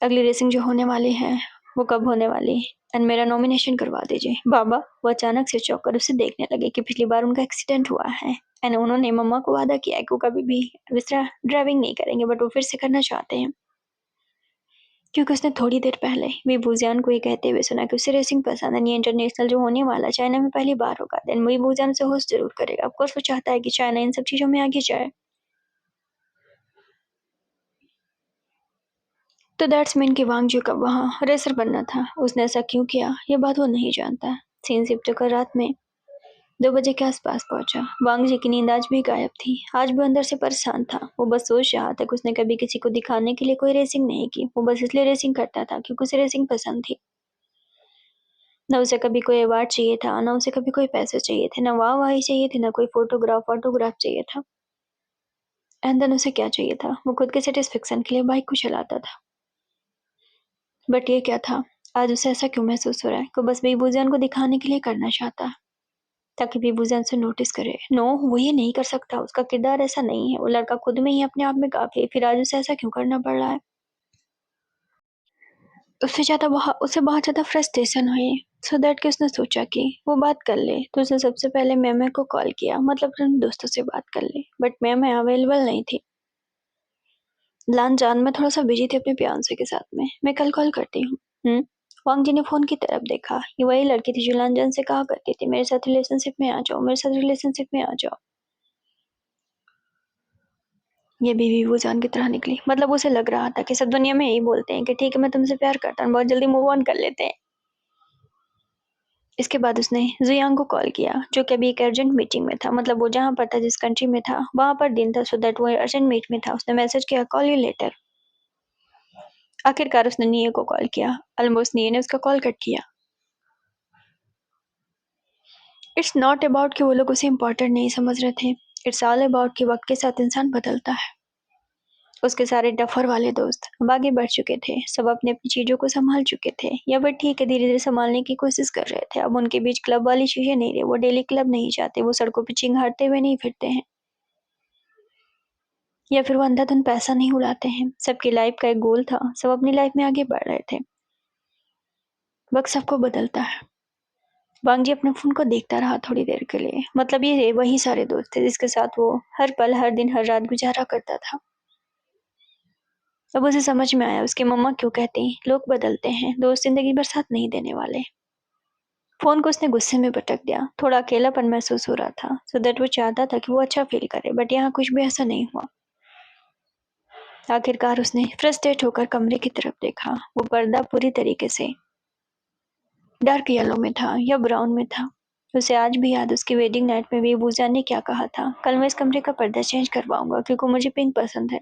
अगली रेसिंग जो होने वाली है वो कब होने वाली, एंड मेरा नॉमिनेशन करवा दीजिए। बाबा वो अचानक से चौंक कर उसे देखने लगे कि पिछली बार उनका एक्सीडेंट हुआ है, एंड उन्होंने मम्मा को वादा किया है कि वो कभी भी इस तरह ड्राइविंग नहीं करेंगे, बट वो फिर से करना चाहते हैं, क्योंकि उसने थोड़ी देर पहले वीबूजियान को ये कहते हुए सुना कि उसे रेसिंग पसंद है। ये इंटरनेशनल जो होने वाला चाइना में पहली बार होगा, देन वीबूजियान उसे होस्ट जरूर करेगा। ऑफकोर्स वो चाहता है कि चाइना इन सब चीजों में आगे जाए। तो दैट्स मीन कि वांग जू का वहाँ रेसर बनना था। उसने ऐसा क्यों किया ये बात वो नहीं जानता। सीन शिफ्ट कर रात में 2 बजे के आसपास पहुंचा। वांग जी की नींद आज भी गायब थी। आज भी अंदर से परेशान था। वो बस सोच रहा था कि उसने कभी किसी को दिखाने के लिए कोई रेसिंग नहीं की। वो बस इसलिए रेसिंग करता था क्योंकि उसे रेसिंग पसंद थी। न उसे कभी कोई अवार्ड चाहिए था, न उसे कभी कोई पैसे चाहिए थे, न वाहवाही चाहिए थी, न कोई फोटोग्राफ चाहिए था। एंड देन उसे क्या चाहिए था? वो खुद के सेटिस्फेक्शन के लिए बाइक को चलाता था। बट ये क्या था? आज उसे ऐसा क्यों महसूस हो रहा है कि बस बेबूजान को दिखाने के लिए करना चाहता है, ताकि बेबूजान से नोटिस करे। नो, वो ये नहीं कर सकता। उसका किरदार ऐसा नहीं है। वो लड़का खुद में ही अपने आप में काफी है, फिर आज उसे ऐसा क्यों करना पड़ रहा है? उसे बहुत ज्यादा फ्रस्ट्रेशन हुई। सो दैट कि उसने सोचा कि वो बात कर ले, तो उसने सबसे पहले मैम को कॉल किया, मतलब अपने दोस्तों से बात कर ले। बट मैम अवेलेबल नहीं थी। लान जान मैं थोड़ा सा बिजी थी अपने फियांसे के साथ में, मैं कल कॉल करती हूँ। वांग जी ने फोन की तरफ देखा। ये वही लड़की थी जो लानजान से कहा करती थी, मेरे साथ रिलेशनशिप में आ जाओ, मेरे साथ रिलेशनशिप में आ जाओ। ये भी वो जान की तरह निकली। मतलब उसे लग रहा था कि सब दुनिया में यही बोलते हैं कि ठीक है मैं तुमसे प्यार करता हूँ, बहुत जल्दी मूव ऑन कर लेते हैं। इसके बाद उसने जियांग को कॉल किया, जो कि अभी एक अर्जेंट मीटिंग में था। मतलब वो जहाँ पर था, जिस कंट्री में था, वहां पर दिन था, सो दैट वो अर्जेंट मीट में था। उसने मैसेज किया, कॉल यू लेटर। आखिरकार उसने निये को कॉल किया। ऑलमोस्ट निये ने उसका कॉल कट किया। इट्स नॉट अबाउट कि वो लोग उसे इम्पोर्टेंट नहीं समझ रहे थे। इट्स ऑल अबाउट कि वक्त के साथ इंसान बदलता है। उसके सारे डफर वाले दोस्त अब आगे बढ़ चुके थे। सब अपनी अपनी चीजों को संभाल चुके थे, या फिर ठीक है धीरे धीरे संभालने की कोशिश कर रहे थे। अब उनके बीच क्लब वाली चीजें नहीं रही। वो डेली क्लब नहीं जाते, वो सड़कों पर चिंघाड़ते हुए नहीं फिरते हैं, या फिर वो अंधाधुंध पैसा नहीं उड़ाते हैं। सबकी लाइफ का एक गोल था, सब अपनी लाइफ में आगे बढ़ रहे थे। वक्त सबको बदलता है। वांग जी अपने फोन को देखता रहा थोड़ी देर के लिए। मतलब ये वही सारे दोस्त थे जिसके साथ वो हर पल, हर दिन, हर रात गुजारा करता था। अब उसे समझ में आया उसकी मम्मा क्यों कहती लोग बदलते हैं, दोस्त जिंदगी भर साथ नहीं देने वाले। फोन को उसने गुस्से में पटक दिया। थोड़ा अकेलापन महसूस हो रहा था, सो दैट वो चाहता था कि वो अच्छा फील करे, बट यहाँ कुछ भी ऐसा नहीं हुआ। आखिरकार उसने फ्रस्ट्रेट होकर कमरे की तरफ देखा। वो पर्दा पूरी तरीके से डार्क येलो में था या ब्राउन में था। उसे आज भी याद उसकी वेडिंग नाइट में भी बूजा ने क्या कहा था, कल मैं इस कमरे का पर्दा चेंज करवाऊंगा क्योंकि मुझे पिंक पसंद है।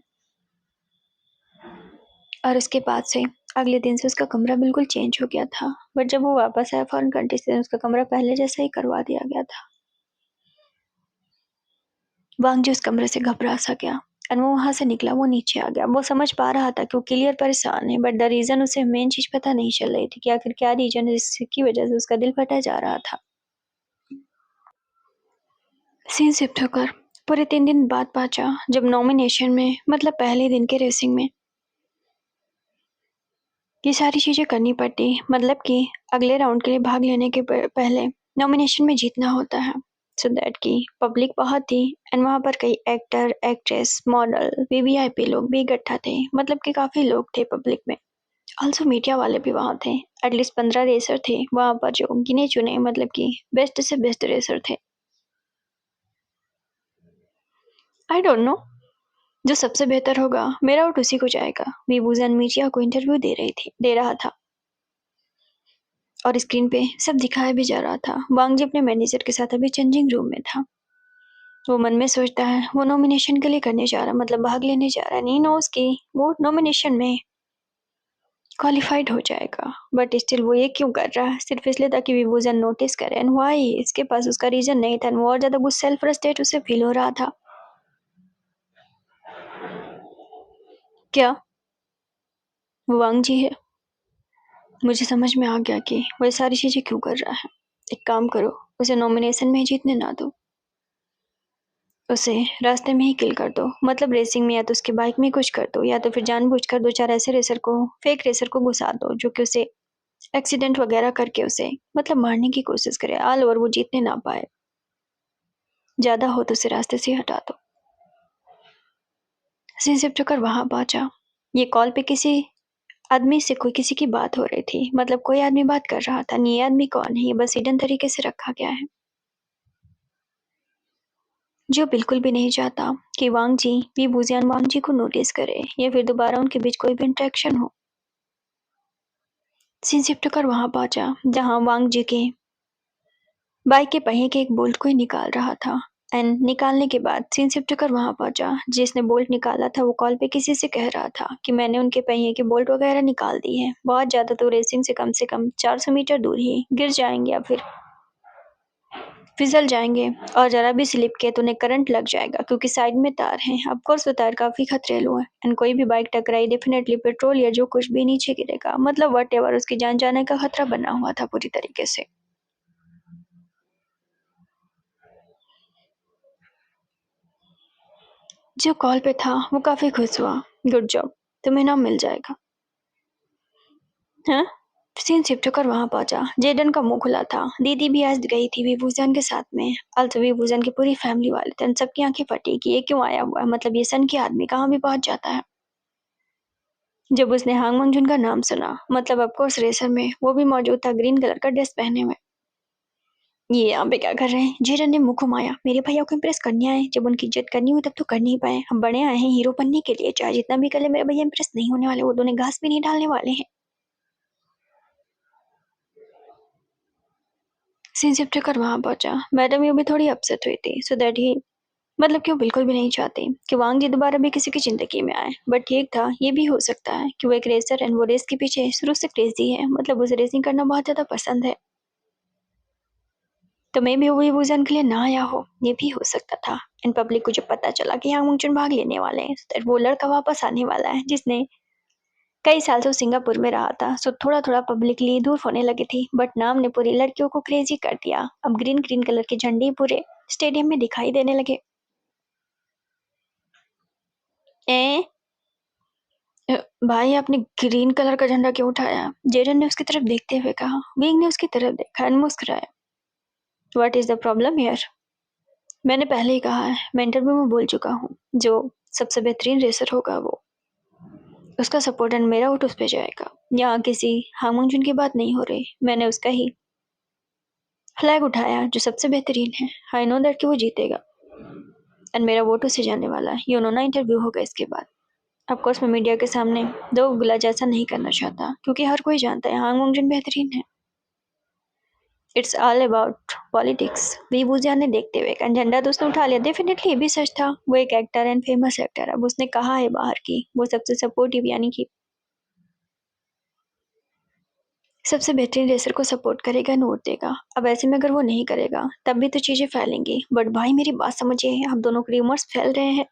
और उसके बाद से अगले दिन से उसका कमरा बिल्कुल चेंज हो गया था। बट जब वो वापस आया फॉरेन कंट्री से, उसका कमरा पहले जैसा ही करवा दिया गया था। वांग जी उस कमरे से घबरा सा गया, और वो वहां से निकला। वो नीचे आ गया। वो समझ पा रहा था कि वो क्लियर परेशान है, बट द रीजन उसे मेन चीज पता नहीं चल रही थी कि आखिर क्या रीजन है जिसकी वजह से उसका दिल फटा जा रहा था। सीन शिफ्ट होकर पूरे 3 दिन बाद पहुंचा, जब नॉमिनेशन में मतलब पहले दिन के रेसिंग में ये सारी चीजें करनी पड़ती। मतलब कि अगले राउंड के लिए भाग लेने के पहले नॉमिनेशन में जीतना होता है। सो दैट की पब्लिक बहुत थी, एंड वहां पर कई एक्टर, एक्ट्रेस, मॉडल, वीवीआईपी लोग भी इकट्ठा थे। मतलब कि काफी लोग थे पब्लिक में। ऑल्सो मीडिया वाले भी वहाँ थे। एटलीस्ट 15 रेसर थे वहाँ पर जो गिने-चुने मतलब कि बेस्ट से बेस्ट रेसर थे। आई डोंट नो, जो सबसे बेहतर होगा मेरा वोट उसी को जाएगा। वीबूज़न मीडिया को इंटरव्यू दे रहा था और स्क्रीन पे सब दिखाया भी जा रहा था। वांग जी अपने मैनेजर के साथ अभी चेंजिंग रूम में था। वो मन में सोचता है वो नॉमिनेशन के लिए करने जा रहा मतलब भाग लेने जा रहा है। नहीं नोस कि वो नॉमिनेशन में क्वालिफाइड हो जाएगा, बट स्टिल वो ये क्यों कर रहा है? सिर्फ इसलिए ताकि विभूजन नोटिस करे। And why? इसके पास उसका रीजन नहीं था। वो और ज्यादा गुस्सा सेल्फ फ्रस्ट्रेट उसे फील हो रहा था। क्या वो वांग जी है? मुझे समझ में आ गया कि वो ये सारी चीजें क्यों कर रहा है। एक काम करो, उसे नॉमिनेशन में ही जीतने ना दो, उसे रास्ते में ही किल कर दो। मतलब रेसिंग में या तो उसकी बाइक में कुछ कर दो या तो फिर जानबूझकर दो चार ऐसे रेसर को, फेक रेसर को घुसा दो जो कि उसे एक्सीडेंट वगैरह करके उसे मतलब मारने की कोशिश करे। ऑल ओवर वो जीतने ना पाए। ज्यादा हो तो उसे रास्ते से हटा दो। सिंसिप होकर वहां पहुंचा। ये कॉल पे किसी आदमी से कोई किसी की बात हो रही थी। मतलब कोई आदमी बात कर रहा था। नहीं, ये आदमी कौन है? ये बस हिडन तरीके से रखा गया है। जो बिल्कुल भी नहीं चाहता कि वांग जी वी बुजियान वांग जी को नोटिस करे या फिर दोबारा उनके बीच कोई भी इंटरेक्शन हो। सिंसिप होकर वहां पहुंचा जहां वांग जी के बाइक के पहिए के एक बोल्ट को ही निकाल रहा था। एंड निकालने के बाद सीन शिफ्ट कर वहां पहुंचा। जिसने बोल्ट निकाला था वो कॉल पे किसी से कह रहा था कि मैंने उनके पहिए के बोल्ट वगैरह निकाल दिए हैं। बहुत ज्यादा तो रेसिंग से कम 400 मीटर दूर ही गिर जाएंगे या फिर फिसल जाएंगे और जरा भी स्लिप किए तो उन्हें करंट लग जाएगा क्योंकि साइड में तार हैं। ऑफ कोर्स वो तार काफी खतरेलू है एंड कोई भी बाइक टकराई डेफिनेटली पेट्रोल या जो कुछ भी नीचे गिरेगा। मतलब वट उसकी जान जाने का खतरा बना हुआ था पूरी तरीके से। जो कॉल पे था वो काफी खुश हुआ। गुड जॉब, तुम्हें नाम मिल जाएगा। हाँ, सीन शिफ्ट होकर वहां पहुंचा। जेडन का मुंह खुला था। दीदी भी आज गई थी विभूजन के साथ में। also विभूजन की पूरी फैमिली वाले थे। सबकी आंखें फटी कि ये क्यों आया हुआ है। मतलब ये सन की आदमी कहाँ भी पहुंच जाता है। जब उसने हांग मंगजुन का नाम सुना, मतलब ऑफकोर्स रेसर में वो भी मौजूद था ग्रीन कलर का ड्रेस पहने हुए। ये यहाँ पे क्या कर रहे हैं? जेडन ने मुंह घुमाया। मेरे भैया को इम्प्रेस करने आए। जब उनकी इज्जत करनी हुई तब तो कर नहीं पाए। हम बड़े आए हैं हीरो बनने के लिए। चाहे जितना भी कर ले मेरे भैया इम्प्रेस नहीं होने वाले। वो दोनों घास भी नहीं डालने वाले हैं। सिंसिप होकर वहां पहुंचा। मैडम ये भी थोड़ी अपसेट हुई थी सो दैट ही मतलब कि वो बिल्कुल भी नहीं चाहती कि वांग जी दोबारा भी किसी की जिंदगी में आए। बट ठीक था, ये भी हो सकता है कि वो एक रेसर एंड वो रेस के पीछे शुरू से क्रेजी है। मतलब उसे रेसिंग करना बहुत ज्यादा पसंद है। तो मे भी वो वजन के लिए ना आया हो, ये भी हो सकता था। इन पब्लिक को जब पता चला कि यहाँ मुंगचुन भाग लेने वाले हैं तो वो लड़का वापस आने वाला है जिसने कई साल से सिंगापुर में रहा था। सो थोड़ा थोड़ा पब्लिकली दूर होने लगी थी। बट नाम ने पूरी लड़कियों को क्रेजी कर दिया। अब ग्रीन ग्रीन कलर के झंडे पूरे स्टेडियम में दिखाई देने लगे। ए भाई आपने ग्रीन कलर का झंडा क्यों उठाया? जेडन ने उसकी तरफ देखते हुए कहा। विंग ने उसकी तरफ देखा और मुस्कुराया। What is the problem here? मैंने पहले ही कहा है, मैं इंटरव्यू में बोल चुका हूँ, जो सबसे बेहतरीन रेसर होगा वो उसका सपोर्ट एंड मेरा वोट उस पे जाएगा। यहाँ किसी हांगमंगजुन की बात नहीं हो रही। मैंने उसका ही फ्लैग उठाया जो सबसे बेहतरीन है। आई नो दैट कि वो जीतेगा एंड मेरा वोट उसे जाने वाला है। ये उन्होंने इंटरव्यू होगा इसके बाद। ऑफ कोर्स मैं मीडिया के सामने दो गुला जैसा नहीं करना चाहता क्योंकि हर कोई जानता है हांगमंगजुन बेहतरीन है। It's all about politics. वीबूजिया ने देखते हुए कहा। झंडा तो उसने उठा लिया। डेफिनेटली ये भी सच था। वो एक एक्टर एंड फेमस एक्टर। अब उसने कहा है बाहर की वो सबसे सपोर्टिव यानी कि सबसे बेहतरीन रेसर को सपोर्ट करेगा, नोट देगा। अब ऐसे में अगर वो नहीं करेगा तब भी तो चीजें फैलेंगी। बट भाई मेरी बात समझिए, हम दोनों के रूमर्स फैल रहे हैं।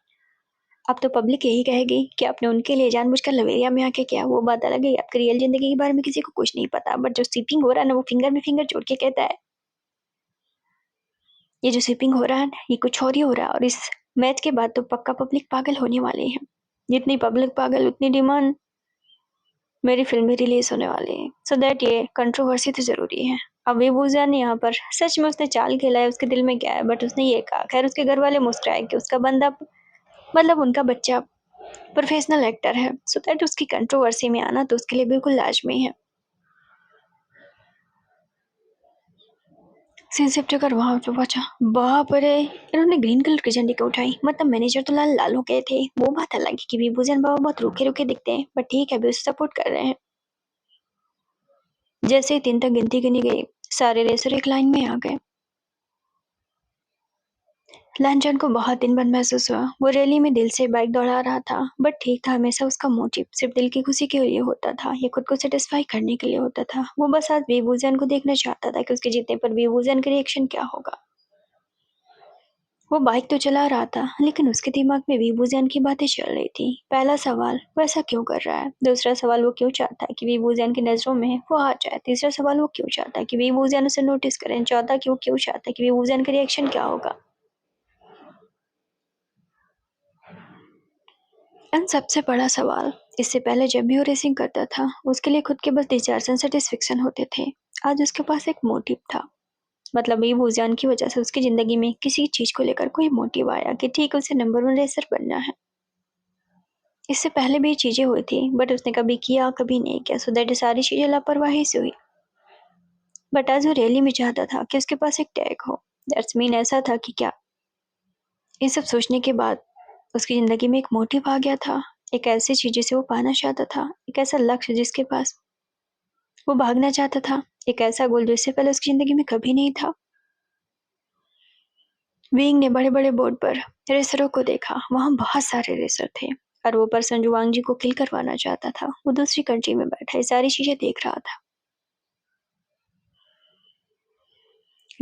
अब तो पब्लिक यही कहेगी कि आपने उनके लिए जानबूझकर लवेरिया में आके किया। वो बात अलग है, आपकी रियल जिंदगी के बारे में किसी को कुछ नहीं पता। बट जो सीपिंग हो रहा है ना, वो फिंगर में फिंगर जोड़ के कहता है ये जो सिपिंग हो रहा है ना, ये कुछ और ही हो रहा है। और इस मैच के बाद तो पक्का पब्लिक पागल होने वाली है। जितनी पब्लिक पागल उतनी डिमांड मेरी फिल्में रिलीज होने वाली है। सो दैट ये कंट्रोवर्सी तो जरूरी है। अब वेबूजा ने यहाँ पर सच में उसने चाल खेला है। उसके दिल में क्या है? बट उसने ये कहा। खैर उसके घर वाले मुस्कुराए कि उसका बंदा मतलब उनका बच्चा प्रोफेशनल एक्टर है, सो दैट उसकी कंट्रोवर्सी में आना तो उसके लिए बिल्कुल लाजमी है। सीन शिफ्ट कर वहां पे पहुंचा, बाप रे, इन्होंने ग्रीन कलर की झंडी क्यों उठाई? मतलब मैनेजर तो लाल लाल हो गए थे। वो बात अलग है कि विभूषण बाबा बहुत रूखे रूखे दिखते हैं, बट ठीक है, अभी उसे सपोर्ट कर रहे हैं। जैसे ही 3 तक गिनती गिनी गई, सारे रेसर एक लाइन में आ गए। लैंचन को बहुत दिन बाद महसूस हुआ। वो रैली में दिल से बाइक दौड़ा रहा था, बट ठीक था, हमेशा उसका मोटिव सिर्फ दिल की खुशी के लिए होता था या खुद को सेटिस्फाई करने के लिए होता था। वो बस आज विभूषण को देखना चाहता था कि उसके जीतने पर विभूषण का रिएक्शन क्या होगा। वो बाइक तो चला रहा था, लेकिन उसके दिमाग में विभूषण की बातें चल रही थी। पहला सवाल, वो ऐसा क्यों कर रहा है? दूसरा सवाल, वो क्यों चाहता है कि विभूषण की नजरों में वो आ जाए? तीसरा सवाल, वो क्यों चाहता है कि विभूषण उसे नोटिस करें? चौथा, कि वो क्यों चाहता है कि विभूषण का रिएक्शन क्या होगा? एंड सबसे बड़ा सवाल, इससे पहले जब भी वो रेसिंग करता था, उसके लिए खुद के बस डिस्चार्ज एंड सेटिस्फेक्शन होते थे। आज उसके पास एक मोटिव था। मतलब ये भूजान की वजह से उसकी जिंदगी में किसी चीज को लेकर कोई मोटिव आया कि ठीक उसे नंबर 1 रेसर बनना है। इससे पहले भी ये चीजें हुई थी, बट उसने कभी किया कभी नहीं किया, सो दैट सारी चीजें लापरवाही से हुई। बट आज वो रैली में चाहता था कि उसके पास एक टैग हो। दैट्स मीन ऐसा था कि क्या, ये सब सोचने के बाद उसकी जिंदगी में एक मोटिव आ गया था। एक ऐसी चीज जिसे वो पाना चाहता था, एक ऐसा लक्ष्य जिसके पास वो भागना चाहता था, एक ऐसा गोल जो इससे पहले उसकी जिंदगी में कभी नहीं था। विंग ने बड़े बड़े बोर्ड पर रेसरों को देखा। वहां बहुत सारे रेसर थे, और वो पर्सन जो वांग जी को किल करवाना चाहता था, वो दूसरी कंट्री में बैठा है, सारी चीजें देख रहा था।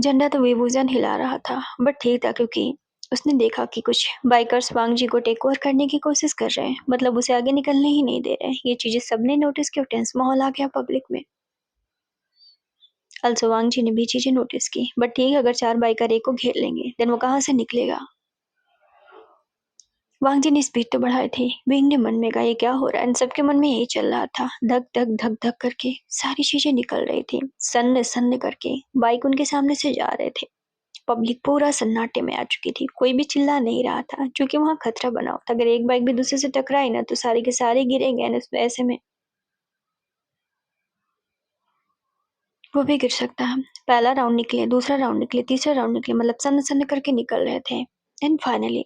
झंडा तो विभूजन हिला रहा था, बट ठीक था, क्योंकि उसने देखा कि कुछ बाइकर्स वांग जी को टेक ओवर करने की कोशिश कर रहे हैं। मतलब उसे आगे निकलने ही नहीं दे रहे। ये चीजें सबने नोटिस की और टेंस माहौल आ गया पब्लिक में। अल्सो वांग जी ने भी चीजें नोटिस की, बट ठीक, अगर 4 बाइकर एक को घेर लेंगे, देन वो कहाँ से निकलेगा? वांग जी ने स्पीड तो बढ़ाई थी। विंग ने मन में कहा, ये क्या हो रहा है? इन सबके मन में यही चल रहा था। धक धक धक धक करके सारी चीजें निकल रही थी। सन्ने सन्ने करके बाइक उनके सामने से जा रहे थे। पब्लिक पूरा सन्नाटे में आ चुकी थी। कोई भी चिल्ला नहीं रहा था, क्योंकि वहां खतरा बना होता। अगर एक बाइक भी दूसरे से टकराई ना, तो सारे के सारे गिरेंगे, ना ऐसे में वो भी गिर सकता है। पहला राउंड निकले, दूसरा राउंड निकले, तीसरा राउंड निकले, मतलब सन्न सन्न करके निकल रहे थे। एंड फाइनली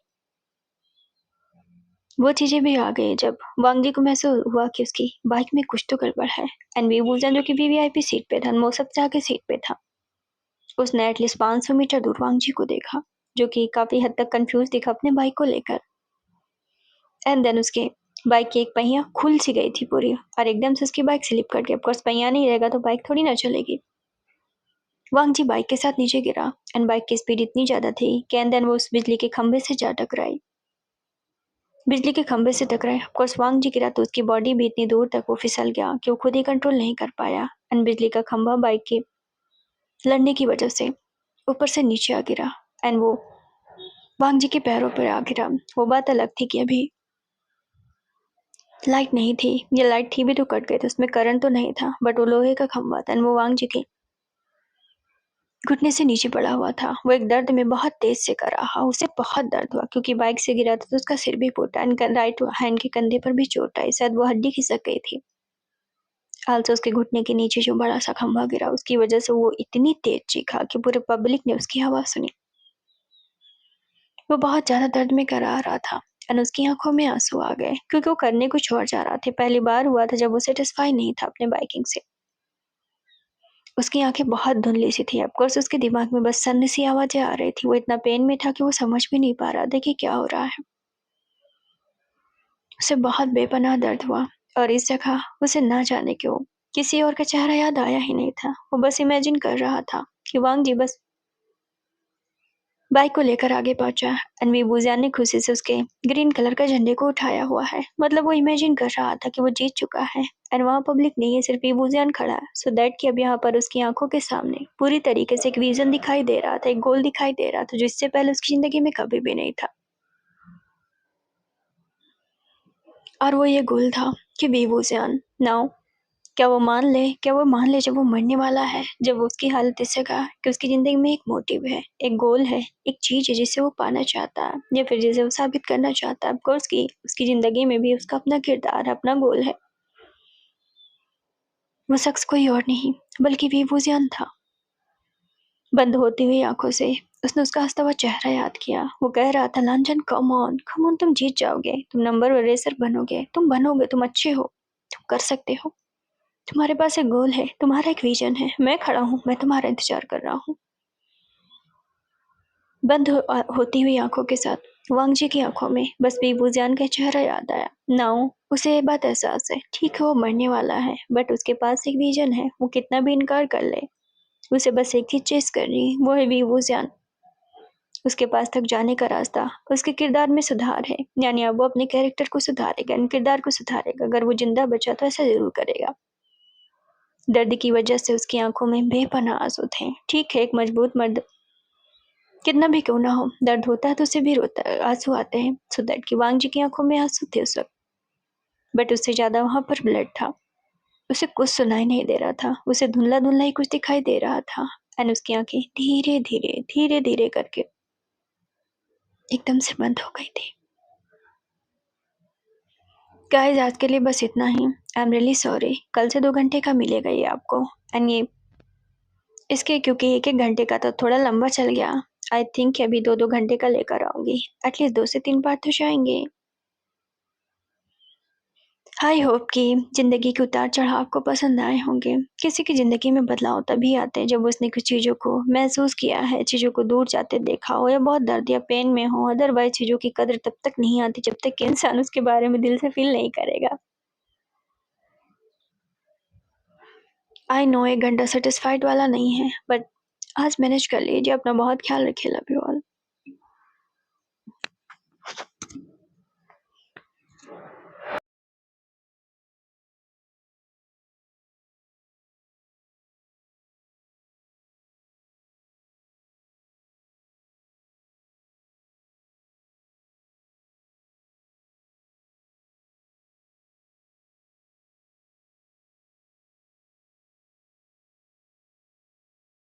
वो चीजें भी आ गई जब वांग जी को महसूस हुआ कि उसकी बाइक में कुछ तो गड़बड़ है। एंड वीवूजन, जो कि वीवीआईपी सीट पे था, वो सबसे आगे सीट पे था, उसने एटलीस्ट 500 मीटर दूर वांग जी को देखा, जो कि काफी हद तक कंफ्यूज दिखा अपने बाइक को लेकर। एंड देन उसके बाइक की एक पहिया खुल सी गई थी पूरी, और एकदम से उसकी बाइक स्लिप कर गई। ऑफकोर्स पहिया नहीं रहेगा तो बाइक थोड़ी ना चलेगी। वांग जी बाइक के साथ नीचे गिरा, एंड बाइक की स्पीड इतनी ज्यादा थी कि एंड देन वो उस बिजली के खंभे से जा टकराई। बिजली के खंभे से टकराए। ऑफकोर्स वांग जी गिरा तो उसकी बॉडी भी इतनी दूर तक वो फिसल गया कि वो खुद ही कंट्रोल नहीं कर पाया, एंड बिजली का खंभा बाइक के लड़ने की वजह से ऊपर से नीचे आ गिरा, एंड वो वांग जी के पैरों पर आ गिरा। वो बात अलग थी कि अभी लाइट नहीं थी, या लाइट थी भी तो कट गई थी, उसमें करंट तो नहीं था, बट वो लोहे का खंभा था, एंड वो वांग जी के घुटने से नीचे पड़ा हुआ था। वो एक दर्द में बहुत तेज से कर रहा। उसे बहुत दर्द हुआ, क्योंकि बाइक से गिरा था तो उसका सिर भी फूटा, एंड राइट हैंड के कंधे पर भी चोट आई, शायद वो हड्डी खिसक गई थी। आल्सो उसके घुटने के नीचे जो बड़ा सा खंभा गिरा, उसकी वजह से वो इतनी तेज चीखा कि पूरे पब्लिक ने उसकी आवाज सुनी। वो बहुत ज्यादा दर्द में करा रहा था, एंड उसकी आंखों में आंसू आ गए, क्योंकि वो करने कुछ और जा रहा था। पहली बार हुआ था जब वो सेटिस्फाई नहीं था अपने बाइकिंग से। उसकी आंखें बहुत धुंधली सी थी। ऑफकोर्स उसके दिमाग में बस सन्न सी आवाजें आ रही थी। वो इतना पेन में था कि वो समझ भी नहीं पा रहा था कि क्या हो रहा है। उसे बहुत बेपनाह दर्द हुआ, और इस जगह उसे ना जाने क्यों किसी और का चेहरा याद आया ही नहीं था। वो बस इमेजिन कर रहा था कि वांग जी बस बाइक को लेकर आगे पहुंचा, एंड विभूजान ने खुशी से उसके ग्रीन कलर का झंडे को उठाया हुआ है। मतलब वो इमेजिन कर रहा था कि वो जीत चुका है, एंड वहां पब्लिक नहीं है, सिर्फ विभूजान खड़ा है। सो दैट कि अब यहाँ पर उसकी आंखों के सामने पूरी तरीके से एक विजन दिखाई दे रहा था, एक गोल दिखाई दे रहा था, जो इससे पहले उसकी जिंदगी में कभी भी नहीं था। और वो ये गोल था कि विभूजान नाउ क्या वो मान ले जब वो मरने वाला है, जब वो उसकी हालत इससे कहा कि उसकी ज़िंदगी में एक मोटिव है, एक गोल है, एक चीज़ है जिसे वो पाना चाहता है या फिर जिसे वो साबित करना चाहता है। ऑफ कोर्स कि उसकी ज़िंदगी में भी उसका अपना किरदार, अपना गोल है। वो शख्स कोई और नहीं बल्कि वी वुज़ियान था। बंद होती हुई आँखों से उसने उसका हँसता हुआ चेहरा याद किया। वो कह रहा था, लांछन कम ऑन तुम जीत जाओगे, तुम नंबर वन रेसर बनोगे, तुम अच्छे हो, तुम कर सकते हो। तुम्हारे पास एक गोल है, तुम्हारा एक विजन है, मैं खड़ा हूँ, मैं तुम्हारा इंतजार कर रहा हूँ। होती हुई आंखों के साथ वांग जी की आंखों में बस बेबूजान का चेहरा याद आया। नाउ उसे ये बात एहसास है, ठीक है वो मरने वाला है, बट उसके पास एक विजन है। वो कितना भी इनकार कर ले, उसे बस एक चीज चेस करनी, वो है बेबूजान। उसके पास तक जाने का रास्ता उसके किरदार में सुधार है, यानी अब वो अपने कैरेक्टर को सुधारेगा, किरदार को सुधारेगा। अगर वो जिंदा बचा तो ऐसा जरूर करेगा। दर्द की वजह से उसकी आंखों में बेपनाह आंसू थे। ठीक है, एक मजबूत मर्द कितना भी क्यों ना हो, दर्द होता है तो उसे भी रोता है, आंसू आते हैं। सो दर्द की वांग जी की आंखों में आंसू थे उस वक्त, बट उससे ज्यादा वहां पर ब्लड था। उसे कुछ सुनाई नहीं दे रहा था, उसे धुंधला धुंधला ही कुछ दिखाई दे रहा था। एंड उसकी आंखें धीरे धीरे करके एकदम से बंद हो गई थी। गाइस, आज के लिए बस इतना ही। आई एम रियली सॉरी, कल से 2 घंटे का मिलेगा ये आपको। एंड ये इसके क्योंकि 1-1 घंटे का तो थोड़ा लंबा चल गया। आई थिंक अभी 2-2 घंटे का लेकर आऊंगी, एटलीस्ट 2 से 3 बार तो जाएंगे। आई होप कि ज़िंदगी के उतार-चढ़ाव आपको पसंद आए होंगे। किसी की ज़िंदगी में बदलाव तभी आते हैं जब उसने कुछ चीज़ों को महसूस किया है, चीज़ों को दूर जाते देखा हो या बहुत दर्द या पेन में हो। अदरवाइज़ चीज़ों की कदर तब तक नहीं आती जब तक कि इंसान उसके बारे में दिल से फ़ील नहीं करेगा। आई नो 1 घंटा सैटिस्फाइड वाला नहीं है, बट आज मैनेज कर लीजिए। अपना बहुत ख़्याल रखिए। Love you all.